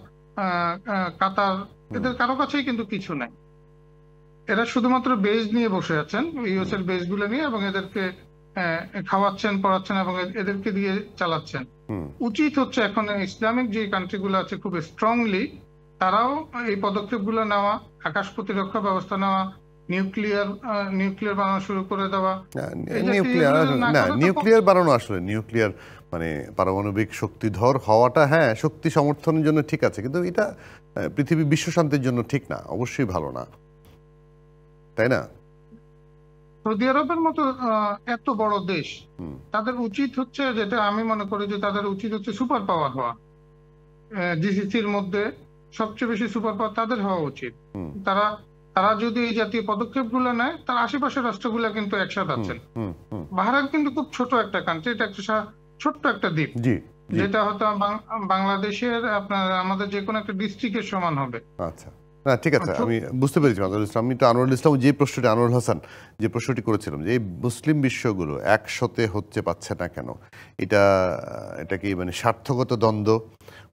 কাতার, এদের কারো কাছেই কিন্তু কিছু নাই। এরা শুধুমাত্র বেজ নিয়ে বসে আছেন, ইউএস এর বেজ গুলো নিয়ে, এবং এদেরকে খাওয়াচ্ছেন, পড়াচ্ছেন এবং এদেরকে দিয়ে চালাচ্ছেন। উচিত হচ্ছে এখন ইসলামিক যে কান্ট্রি গুলো আছে খুব স্ট্রংলি তারাও এই পদক্ষেপ গুলো নেওয়া, আকাশ প্রতিরক্ষা ব্যবস্থা নেওয়া, নিউক্লিয়ার বানানো শুরু করে দেওয়া।
নিউক্লিয়ার বানানো, আসলে নিউক্লিয়ার মানে পারমাণবিক শক্তিধর হওয়াটা হ্যাঁ শক্তি সমর্থনের জন্য ঠিক আছে, কিন্তু এটা পৃথিবী বিশ্ব শান্তির জন্য ঠিক না, অবশ্যই ভালো না, তাই না?
সৌদি আরবের মতো এত বড় দেশ, তাদের উচিত হচ্ছে, যেটা আমি মনে করি যে তাদের উচিত হচ্ছে সুপার পাওয়ার হওয়া। জিসিসির মধ্যে সবচেয়ে বেশি সুপার পাওয়ার তাদের হওয়া উচিত। তারা যদি এই জাতীয় পদক্ষেপ গুলো নেয়, তার আশেপাশের রাষ্ট্রগুলো কিন্তু একসাথে আছেন। বাহরাইন কিন্তু খুব ছোট একটা কান্ট্রি, এটা একটা ছোট্ট একটা দ্বীপ, যেটা হয়তো বাংলাদেশের আমাদের যে কোনো একটা ডিস্ট্রিক্টের সমান হবে।
আচ্ছা, না ঠিক আছে, আমি বুঝতে পেরেছি আনোয়ারুল ইসলাম। আমি তো আনোয়ারুল ইসলাম যে প্রশ্নটি, আনোয়ার হাসান যে প্রশ্নটি করেছিলাম যে এই মুসলিম বিশ্বগুলো একসাথে হচ্ছে পাচ্ছে না কেন, এটা কি মানে স্বার্থগত দ্বন্দ্ব,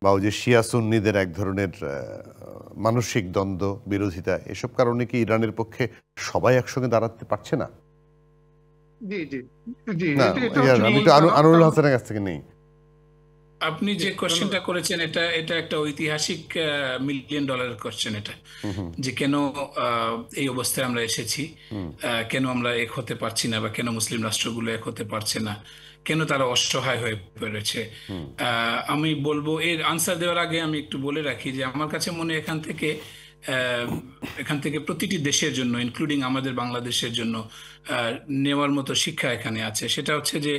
বা ওই যে শিয়া সুন্নিদের এক ধরনের মানসিক দ্বন্দ্ব, বিরোধিতা, এসব কারণে কি ইরানের পক্ষে সবাই একসঙ্গে দাঁড়াতে পারছে না?
জি জি জি,
আমি তো আনোয়ারুল হাসানের কাছ থেকে নেই।
আপনি যে কোশ্চেনটা করেছেন এটা একটা ঐতিহাসিক $1 মিলিয়ন কোশ্চেন। এটা যে কেন এই অবস্থায় আমরা এসেছি, কেন আমরা এক হতে পারছি না, বা কেন মুসলিম রাষ্ট্রগুলো এক হতে পারছে না, কেন তারা অসহায় হয়ে পড়েছে। আমি বলবো, এর আনসার দেওয়ার আগে আমি একটু বলে রাখি যে আমার কাছে মনে হয় এখান থেকে প্রতিটি দেশের জন্য, ইনক্লুডিং আমাদের বাংলাদেশের জন্য নেওয়ার মতো শিক্ষা এখানে আছে। সেটা হচ্ছে যে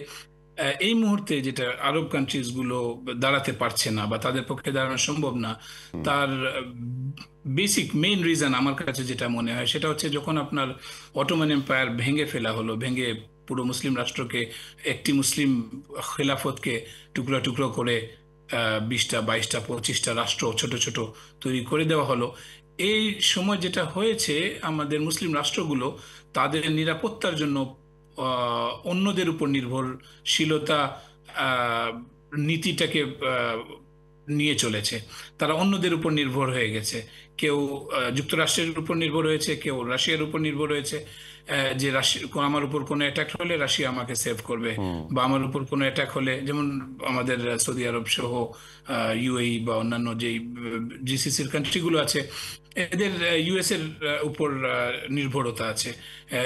এই মুহূর্তে যেটা আরব কান্ট্রিজ গুলো দাঁড়াতে পারছে না বা তাদের পক্ষে দাঁড়ানো সম্ভব না, তার বেসিক মেইন রিজন আমার কাছে যেটা মনে হয় সেটা হচ্ছে, যখন আপনার অটোমান এম্পায়ার ভেঙে ফেলা হলো, ভেঙে পুরো মুসলিম রাষ্ট্রকে, একটি মুসলিম খেলাফতকে টুকরো টুকরো করে 20টা 22টা 25টা রাষ্ট্র ছোট ছোট তৈরি করে দেওয়া হলো। এই সময় যেটা হয়েছে, আমাদের মুসলিম রাষ্ট্রগুলো তাদের নিরাপত্তার জন্য অন্যদের উপর নির্ভরশীলতা নীতিটাকে নিয়ে চলেছে। তারা অন্যদের উপর নির্ভর হয়ে গেছে। কেউ যুক্তরাষ্ট্রের উপর নির্ভর হয়েছে, কেউ রাশিয়ার উপর নির্ভর হয়েছে, যে আমার উপর কোনো অ্যাটাক হলে রাশিয়া আমাকে সেভ করবে, বা আমার উপর কোনো অ্যাটাক হলে, যেমন আমাদের সৌদি আরব সহ ইউএই বা অন্যান্য যেই জিসিসির কান্ট্রিগুলো আছে, এদের ইউএস এর উপর নির্ভরতা আছে।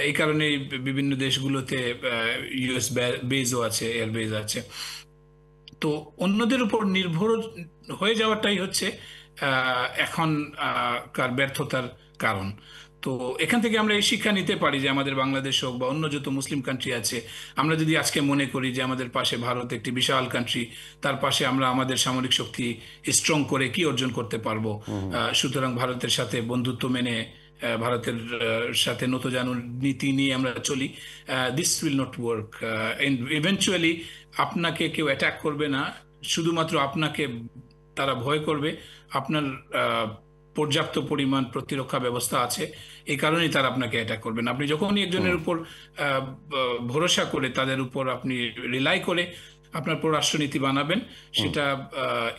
এই কারণে বিভিন্ন দেশগুলোতে ইউএস বেজও আছে, এয়ার বেজ আছে। তো অন্যদের উপর নির্ভর হয়ে যাওয়াটাই হচ্ছে এখনকার ব্যর্থতার কারণ। তো এখান থেকে আমরা এই শিক্ষা নিতে পারি যে আমাদের বাংলাদেশ হোক বা অন্য যত মুসলিম কান্ট্রি আছে, আমরা যদি আজকে মনে করি যে আমাদের পাশে ভারত একটি বিশাল কান্ট্রি, তার পাশে আমরা আমাদের সামরিক শক্তি স্ট্রং করে কি অর্জন করতে পারবো, সুতরাং ভারতের সাথে বন্ধুত্ব মেনে, ভারতের সাথে নতজানুর নীতি নিয়ে আমরা চলি, this will not work. Eventually আপনাকে কেউ অ্যাটাক করবে না, শুধুমাত্র আপনাকে তারা ভয় করবে। আপনার পর্যাপ্ত পরিমাণ প্রতিরক্ষা ব্যবস্থা আছে, এই কারণেই তারা আপনাকে অ্যাটাক করবে না। আপনি যখনই একজনের উপর ভরসা করে, তাদের উপর আপনি রিলাই করে আপনার পররাষ্ট্রনীতি বানাবেন, সেটা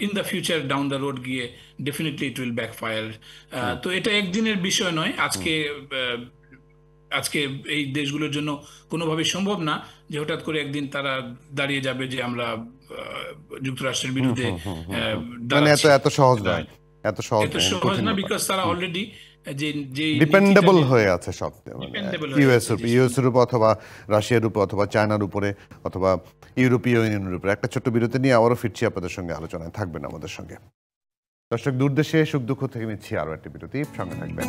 in the future down the road গিয়ে ডেফিনেটলি ইট উইল ব্যাকফায়ার। তো এটা একদিনের বিষয় নয়। আজকে এই দেশগুলোর জন্য কোনোভাবে সম্ভব না যে হঠাৎ করে একদিন তারা দাঁড়িয়ে যাবে যে আমরা যুক্তরাষ্ট্রের বিরুদ্ধে
এত সহজ নয়, এত সহজ
না, বিকজ তারা অলরেডি
ডিপেন্ডেবল হয়ে আছে সব, ইউএস এর উপর অথবা রাশিয়ার উপর অথবা চায়নার উপরে অথবা ইউরোপীয় ইউনিয়নের উপরে। একটা ছোট্ট বিরতি নিয়ে আবারও ফিরছি, আপনাদের সঙ্গে আলোচনায় থাকবেন আমাদের সঙ্গে। দর্শক, দূরদেশে সুখ দুঃখ থেকে নিচ্ছি আরো একটি বিরতি, সঙ্গে থাকবেন।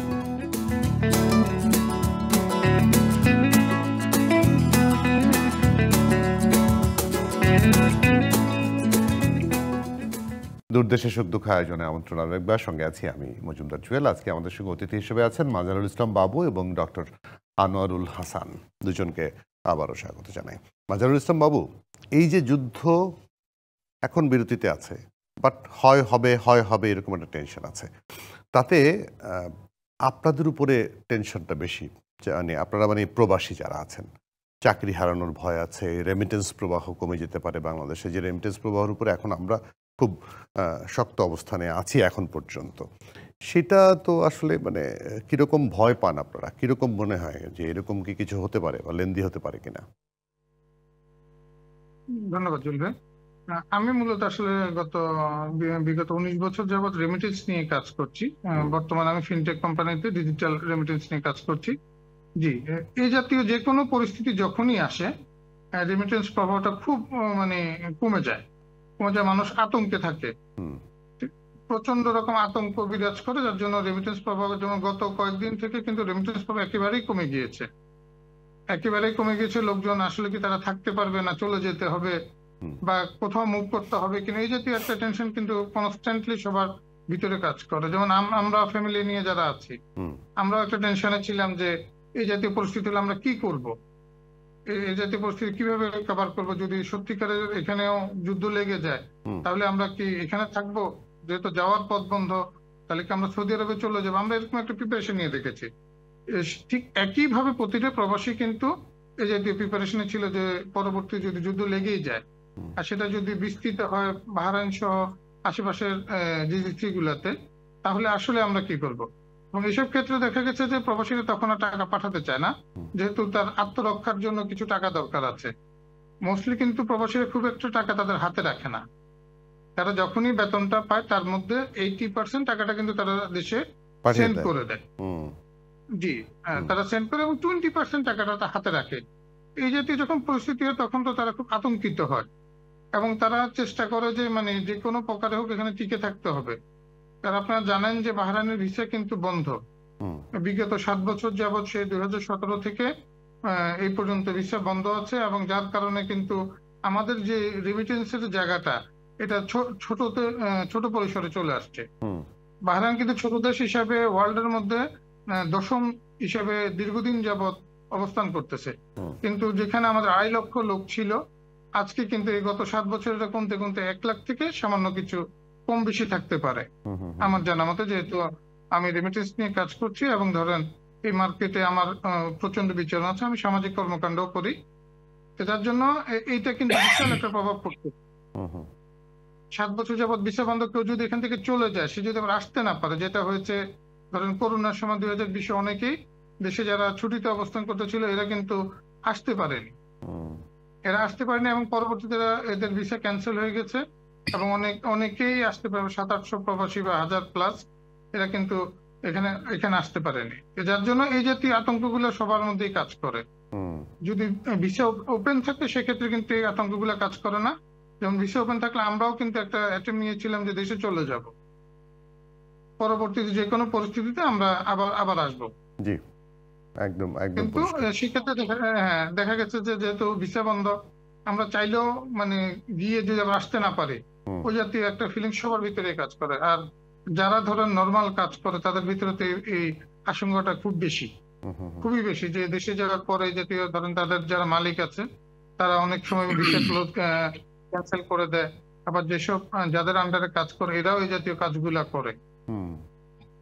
দূরদেশে সুখ দুঃখ আয়োজনে আমন্ত্রণ আরো একবার, সঙ্গে আছি আমি মজুমদার জুয়েল। আজকে আমাদের সঙ্গে অতিথি হিসেবে আছেন মাজারুল ইসলাম বাবু এবং ডক্টর আনোয়ারুল হাসান। দুজনকে আবারও স্বাগত জানাই। মাজারুল ইসলাম বাবু, এই যে যুদ্ধ এখন বিরতিতে আছে, বাট হয় হবে এরকম একটা টেনশন আছে, তাতে আপনাদের উপরে টেনশনটা বেশি। মানে আপনারা প্রবাসী যারা আছেন, চাকরি হারানোর ভয় আছে, রেমিটেন্স প্রবাহ কমে যেতে পারে বাংলাদেশে, যে রেমিটেন্স প্রবাহের উপরে এখন আমরা খুব শক্ত অবস্থানে আছি এখন পর্যন্ত। সেটা তো আসলে কিরকম ভয় পান আপনারা, কিরকম মনে হয় যে এরকম কি কিছু হতে পারে বা লেন্দি হতে পারে কিনা?
ধন্যবাদ জুল ভাই। আমি মূলত আসলে বিগত 19 বছর যাবত রেমিটেন্স নিয়ে কাজ করছি। বর্তমানে আমি ফিনটেক কোম্পানিতে ডিজিটাল রেমিটেন্স নিয়ে কাজ করছি। জি, এই জাতীয় যে কোনো পরিস্থিতি যখনই আসে, রেমিটেন্স প্রভাবটা খুব কমে যায়। মানুষ আতঙ্কে থাকে, প্রচন্ড রকম আতঙ্ক বিরাজ করে, যার জন্য রেমিটেন্স প্রভাব, যেমন গত কয়েকদিন থেকে কিন্তু রেমিটেন্স প্রভাব একেবারেই কমে গিয়েছে। লোকজন আসলে কি তারা থাকতে পারবে না, চলে যেতে হবে বা কোথাও মুভ করতে হবে কিনা, এই জাতীয় একটা টেনশন কিন্তু কনস্ট্যান্টলি সবার ভিতরে কাজ করে। যেমন আমরা ফ্যামিলি নিয়ে যারা আছি, আমরাও একটা টেনশনে ছিলাম যে এই জাতীয় পরিস্থিতি হলে আমরা কি করব, এই জাতীয় পরিস্থিতি কিভাবে কভার করব, যদি সত্যিকারের এখানেও যুদ্ধ লেগে যায় তাহলে আমরা কি এখানে থাকবো, যেহেতু যাওয়ার পথ বন্ধ, তাহলে কি আমরা সৌদি আরবে চলে যাবো। আমরা এরকম একটা প্রিপারেশন নিয়ে দেখেছি। ঠিক একইভাবে প্রতিটা প্রবাসী কিন্তু এই জাতীয় প্রিপারেশনে ছিল যে পরবর্তী যদি যুদ্ধ লেগেই যায় আর সেটা যদি বিস্তৃত হয় বাহরাইন সহ আশেপাশের জিসিসি গুলাতে, তাহলে আসলে আমরা কি করব। এবং এইসব ক্ষেত্রে দেখা গেছে যে প্রবাসীরা তখন আর টাকা পাঠাতে চায় না, যেহেতু তার আত্মরক্ষার জন্য কিছু টাকা দরকার আছে। মোস্টলি কিন্তু প্রবাসীরা খুব একটা টাকা তাদের হাতে রাখে না। তারা যখনই বেতনটা পায় তার মধ্যে 80% টাকাটা কিন্তু তারা দেশে সেন্ড করে দেয়। জি, তারা সেন্ড করে এবং 20% টাকাটা হাতে রাখে। এই জাতীয় যখন পরিস্থিতি হয় তখন তো তারা খুব আতঙ্কিত হয় এবং তারা চেষ্টা করে যে যে কোনো প্রকারে হোক এখানে টিকে থাকতে হবে। কারণ আপনারা জানেন যে বাহরাইনের ভিসা কিন্তু বন্ধ বিগত 7 বছর যাবৎ, সেই 2017 থেকে এই পর্যন্ত ভিসা বন্ধ আছে, এবং যার কারণে কিন্তু আমাদের যে রেমিটেন্সের জায়গাটা এটা ছোট পরিসরে চলে আসছে। বাহরাইন কিন্তু ছোট দেশ হিসাবে ওয়ার্ল্ডের মধ্যে 10ম হিসাবে দীর্ঘদিন যাবৎ অবস্থান করতেছে, কিন্তু যেখানে আমাদের 2.5 লক্ষ লোক ছিল, আজকে কিন্তু এই গত 7 বছরে কমতে 1 লাখ থেকে সামান্য কিছু কম বেশি থাকতে পারে আমার জানা মতে, যেহেতু আমি রেমিটেন্স নিয়ে কাজ করছি এবং ধরেন এই মার্কেটে আমার প্রচন্ড বিচরণ আছে, আমি সামাজিক কর্মকাণ্ড করি, যার জন্য এইটা কিন্তু বিশাল একটা প্রভাব পড়ছে। 7 বছর যাবৎ ভিসা বন্ধ, কেউ যদি এখান থেকে চলে যায়, সে যদি আবার আসতে না পারে, যেটা হয়েছে ধরেন করোনার সময় 2020 অনেকেই দেশে যারা ছুটিতে অবস্থান করতেছিল এরা কিন্তু আসতে পারেনি, এবং পরবর্তীতে এদের ভিসা ক্যান্সেল হয়ে গেছে এবং অনেকেই আসতে পারবে, 700-800 প্রবাসী বা 1000+, এরা কিন্তু এখানে আসতে পারেনি। যার জন্য এই জাতীয় আতঙ্কগুলো সবার মধ্যেই কাজ করে। যদি ভিসা ওপেন থাকে সেক্ষেত্রে কিন্তু এই আতঙ্কগুলো কাজ করে না। যেমন ভিসা ওপেন থাকলে আমরাও কিন্তু একটা অ্যাটেম্প নিয়েছিলাম যে দেশে চলে যাব, পরবর্তীতে যে কোনো পরিস্থিতিতে আমরা আবার আসবো। জি, একদম। কিন্তু সেক্ষেত্রে দেখা গেছে যে যেহেতু ভিসা বন্ধ, আমরা চাইলেও গিয়ে যদি আবার আসতে না পারি, ওই জাতীয় একটা ফিলিং সবার ভিতরে কাজ করে। আর যারা ধরেন নর্মাল কাজ করে তাদের ভিতরে এই আশঙ্কাটা খুবই বেশি, যে দেশে যাওয়ার পরে জাতীয় ধরেন তাদের যারা মালিক আছে তারা অনেক সময় ভিসা ক্যান্সেল করে দেয়, আবার যেসব যাদের আন্ডারে কাজ করে এরাও এই জাতীয় কাজগুলা করে।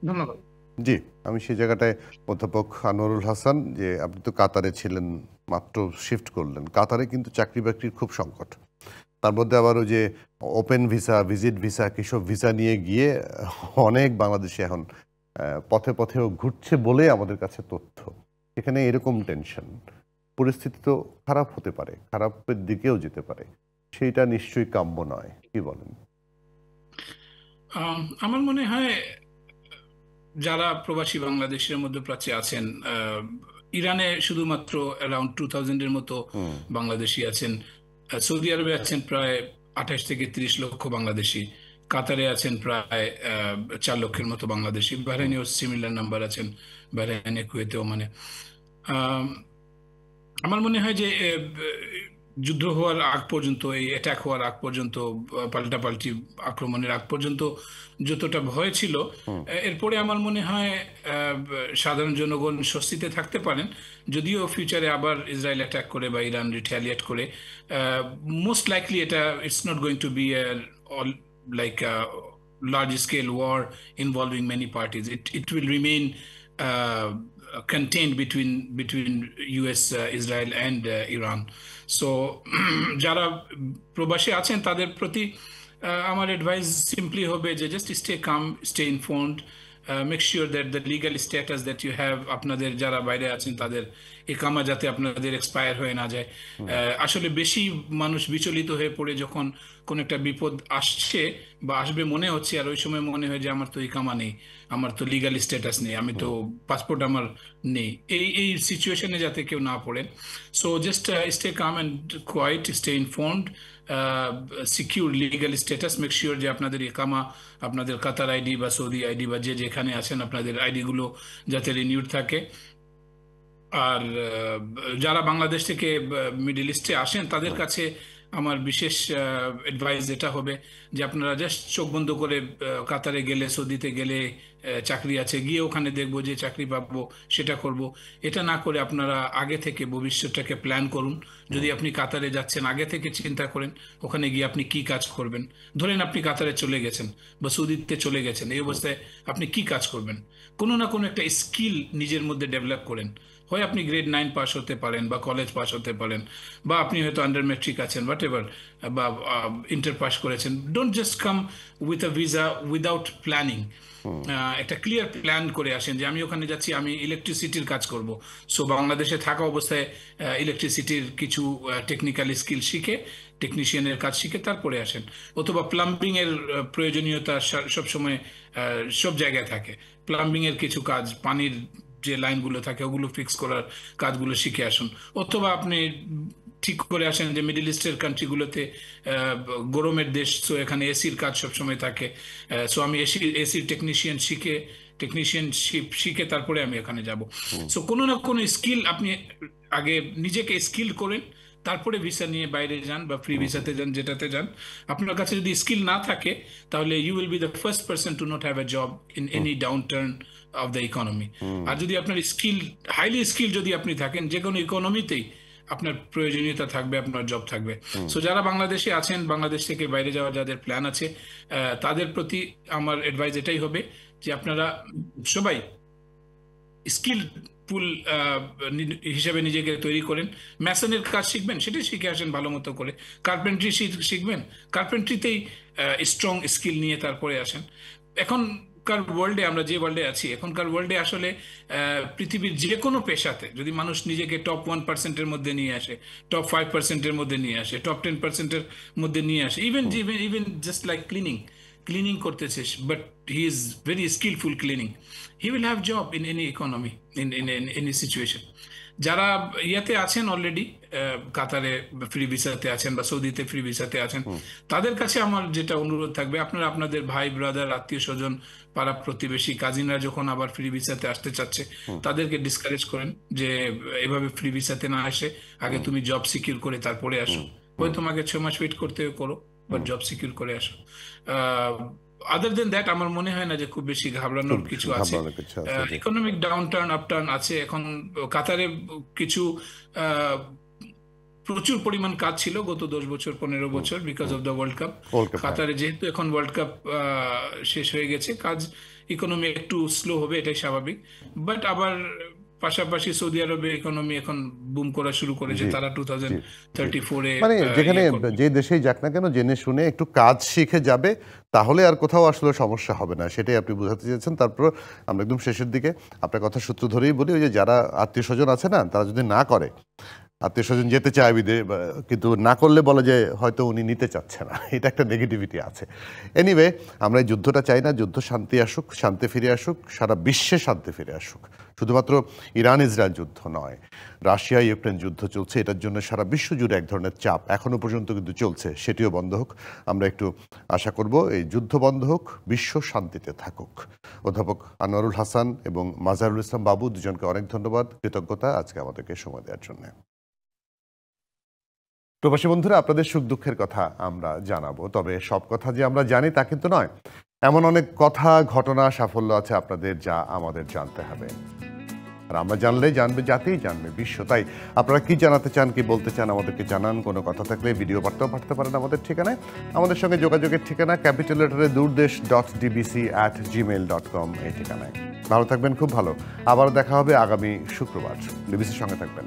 ধন্যবাদ।
জি, আমি সেই জায়গাটায় অধ্যাপক আনোয়ারুল হাসান, যে আপনি তো কাতারে ছিলেন, মাত্র শিফট করলেন, কাতারে কিন্তু চাকরি বাকরির খুব সংকট, তার মধ্যে আবার ওই যে ওপেন ভিসা, ভিজিট ভিসা, কিসব ভিসা নিয়ে গিয়ে অনেক বাংলাদেশি এখন পথেও ঘুরছে বলে আমাদের কাছে তথ্য। এখানে এরকম টেনশন, পরিস্থিতি তো খারাপ হতে পারে, খারাপের দিকেও যেতে পারে, সেইটা নিশ্চয়ই কাম্য নয়, কি বলেন?
আমার মনে হয় যারা প্রবাসী বাংলাদেশের মধ্যপ্রাচ্যে আছেন, ইরানে শুধুমাত্র অ্যারাউন্ড 2000-এর মতো বাংলাদেশি আছেন, সৌদি আরবে আছেন প্রায় 28 থেকে 30 লক্ষ বাংলাদেশি, কাতারে আছেন প্রায় 4 লক্ষের মতো বাংলাদেশি, বাহরাইনেও সিমিলার নাম্বার আছেন, বাহরাইনে, কুয়েতেও। মানে আমার মনে হয় যে যুদ্ধ হওয়ার আগ পর্যন্ত, এই অ্যাটাক হওয়ার আগ পর্যন্ত, পাল্টাপাল্টি আক্রমণের আগ পর্যন্ত যতটা ভয় ছিল, এরপরে আমার মনে হয় সাধারণ জনগণ স্বস্তিতে থাকতে পারেন। যদিও ফিউচারে আবার ইসরায়েল অ্যাটাক করে বা ইরান রিট্যালিয়েট করে, মোস্ট লাইকলি এটা it's not going to be like large scale war involving many parties. It will remain contained between US, Israel and Iran. So যারা প্রবাসী আছেন তাদের প্রতি আমার অ্যাডভাইস সিম্পলি হবে যে just stay calm, stay informed, make sure that the legal status that you have, আপনাদের যারা বাইরে আছেন তাদের একামা যাতে আপনাদের এক্সপায়ার হয়ে না যায়। আসলে বেশি মানুষ বিচলিত হয়ে পড়ে যখন কোন একটা বিপদ আসছে বা আসবে মনে হচ্ছে, আর ওই সময় মনে হয় যে আমার তো একামা নেই, আমার তো লিগাল স্ট্যাটাস নেই, আমি তো পাসপোর্ট আমার নেই, এই সিচুয়েশনে যাতে কেউ না পড়েন। So just stay calm and quiet, stay informed, secure legal status, make sure যে আপনাদের একামা, আপনাদের কাতার আইডি বা সৌদি আইডি বা যে যেখানে আছেন আপনাদের আইডিগুলো যাতে রিনিউড থাকে। আর যারা বাংলাদেশ থেকে মিডল ইস্টে আসেন তাদের কাছে আমার বিশেষ অ্যাডভাইস যেটা হবে যে আপনারা জাস্ট চোখ বন্ধ করে কাতারে গেলে, সৌদিতে গেলে চাকরি আছে, গিয়ে ওখানে দেখবো যে চাকরি পাবো সেটা করব, এটা না করে আপনারা আগে থেকে ভবিষ্যৎটাকে প্ল্যান করুন। যদি আপনি কাতারে যাচ্ছেন আগে থেকে চিন্তা করেন ওখানে গিয়ে আপনি কি কাজ করবেন। ধরেন আপনি কাতারে চলে গেছেন বা সৌদিতে চলে গেছেন, এই অবস্থায় আপনি কি কাজ করবেন? কোনো না কোনো একটা স্কিল নিজের মধ্যে ডেভেলপ করেন। হয় আপনি গ্রেড 9 পাস হতে পারেন বা কলেজ পাস হতে পারেন, বা আপনি হয়তো আন্ডার ম্যাট্রিক আছেন, হোয়াট এভার, বা ইন্টার পাস করেছেন। Don't just come with a visa without planning. একটা ক্লিয়ার প্ল্যান করে আসেন যে আমি ওখানে যাচ্ছি, আমি ইলেকট্রিসিটির কাজ করব। সো বাংলাদেশে থাকা অবস্থায় ইলেকট্রিসিটির কিছু টেকনিক্যাল স্কিল শিখে, টেকনিশিয়ানের কাজ শিখে তারপরে আসেন। অথবা প্লাম্বিং এর প্রয়োজনীয়তা সবসময় সব জায়গায় থাকে। প্লাম্বিং এর কিছু কাজ, পানির যে লাইনগুলো থাকে ওগুলো ফিক্স করার কাজগুলো শিখে আসুন। অথবা আপনি ঠিক করে আসেন যে মিডল ইস্টের কান্ট্রিগুলোতে গরমের দেশ, সো এখানে এসির কাজ সবসময় থাকে, সো আমি এসির টেকনিশিয়ানশিপ শিখে তারপরে আমি এখানে যাব। সো কোনো না কোনো স্কিল আপনি আগে নিজেকে স্কিল করেন, তারপরে ভিসা নিয়ে বাইরে যান বা ফ্রি ভিসাতে যান, যেটাতে যান। আপনার কাছে যদি স্কিল না থাকে তাহলে you will be the first person to not have a job in any down turn of the economy. আর যদি আপনার স্কিল, হাইলি স্কিল যদি আপনি থাকেন, যে কোনো ইকোনমিতেই আপনার প্রয়োজনীয়তা থাকবে, আপনার জব থাকবে। সো যারা বাংলাদেশে আছেন, বাংলাদেশ থেকে বাইরে যাওয়ার যাদের প্ল্যান আছে, তাদের প্রতি আমার অ্যাডভাইস এটাই হবে যে আপনারা সবাই স্কিল পুল হিসেবে নিজেকে তৈরি করেন। ম্যাসনের কাজ শিখবেন, সেটাই শিখে আসেন ভালো মতো করে। কার্পেন্ট্রি শিখবেন, কার্পেন্ট্রিতেই স্ট্রং স্কিল নিয়ে তারপরে আসেন। এখনকার ওয়ার্ল্ডে, আমরা যে ওয়ার্ল্ডে আছি, এখনকার ওয়ার্ল্ডে আসলে পৃথিবীর যে কোনো পেশাতে যদি মানুষ নিজেকে টপ 1%-এর মধ্যে নিয়ে আসে, টপ 5%-এর মধ্যে নিয়ে আসে, টপ 10%-এর মধ্যে নিয়ে আসে, ইভেন জাস্ট লাইক ক্লিনিং করতেছে, but he is very skillful cleaning, he will have job in any economy, in any situation. যারা ইয়াতে আছেন অলরেডি, কাতারে ফ্রি ভিসাতে আছেন বা সৌদিতে ফ্রি ভিসাতে আছেন, তাদের কাছে আমার যেটা অনুরোধ থাকবে, আপনারা আপনাদের ভাই ব্রাদার, আত্মীয় স্বজন, পাড়া প্রতিবেশী, কাজিনরা যখন আবার ফ্রি ভিসাতে আসতে চাচ্ছে তাদেরকে ডিসকারেজ করেন যে এভাবে ফ্রি ভিসাতে না আসে, আগে তুমি জব সিকিউর করে তারপরে আসো। হয় তোমাকে 6 মাস ওয়েট করতে করো, বাট জব সিকিউর করে আসো। আদার দেন দ্যাট আমার মনে হয় না যে খুব বেশি ঘাবড়ানোর কিছু আছে। ইকোনমিক ডাউনটার্ন আপটার্ন আছে এখন। কাতারে কিছু প্রচুর পরিমাণ কাজ ছিল গত 10 বছর 15 বছর, because of the world cup. কাতারে যেহেতু এখন ওয়ার্ল্ড কাপ শেষ হয়ে গেছে, কাজ ইকোনমি একটু স্লো হবে, এটাই স্বাভাবিক। বাট আবার পাশাপাশি সৌদি আরবে ইকোনমি এখন বুম করা শুরু করেছে, তারা 2034-এ,
মানে যেখানে যে দেশেই যাক না কেন জেনে শুনে একটু কাজ শিখে যাবে, তাহলে আর কোথাও আসলে সমস্যা হবে না, সেটাই আপনি বোঝাতে চেয়েছেন। তারপর আমরা একদম শেষের দিকে আপনার কথা সূত্র ধরেই বলি, ওই যে যারা আত্মীয় স্বজন আছে না, তারা যদি না করে, আত্মীয় স্বজন যেতে চায় কিন্তু না করলে বলে যে হয়তো উনি নিতে চাচ্ছে না, এটা একটা নেগেটিভিটি আছে। এনিওয়ে, আমরা এই যুদ্ধটা চাই না, যুদ্ধ শান্তি আসুক, শান্তি ফিরে আসুক, সারা বিশ্বে শান্তি ফিরে আসুক। শুধুমাত্র ইরান ইসরায়েল যুদ্ধ নয়, রাশিয়া ইউক্রেন যুদ্ধ চলছে, এটার জন্য সারা বিশ্ব জুড়ে এক ধরনের চাপ এখনো পর্যন্ত কিন্তু চলছে, সেটিও বন্ধ হোক। আমরা একটু আশা করব এই যুদ্ধ বন্ধ হোক, বিশ্ব শান্তিতে থাকুক। অধ্যাপক আনোয়ারুল হাসান এবং মাজারুল ইসলাম বাবু, দুজনকে অনেক ধন্যবাদ, কৃতজ্ঞতা আজকে আমাদেরকে সময় দেওয়ার জন্য। প্রবাসী বন্ধুরা, আপনাদের সুখ দুঃখের কথা আমরা জানাবো, তবে সব কথা যে আমরা জানি তা কিন্তু নয়। এমন অনেক কথা, ঘটনা, সাফল্য আছে আপনাদের, যা আমাদের জানতে হবে। আর আমরা জানলে জানবে জাতি, জানবে বিশ্ব। তাই আপনারা কি জানাতে চান, কি বলতে চান, আমাদেরকে জানান। কোনো কথা থাকলে ভিডিও বার্তাও পাঠাতে পারেন আমাদের ঠিকানায়। আমাদের সঙ্গে যোগাযোগের ঠিকানা ক্যাপিটাল লেটারে durdesh.dbc@gmail.com এই ঠিকানায়। ভালো থাকবেন, খুব ভালো। আবার দেখা হবে আগামী শুক্রবার। ডিবিসির সঙ্গে থাকবেন।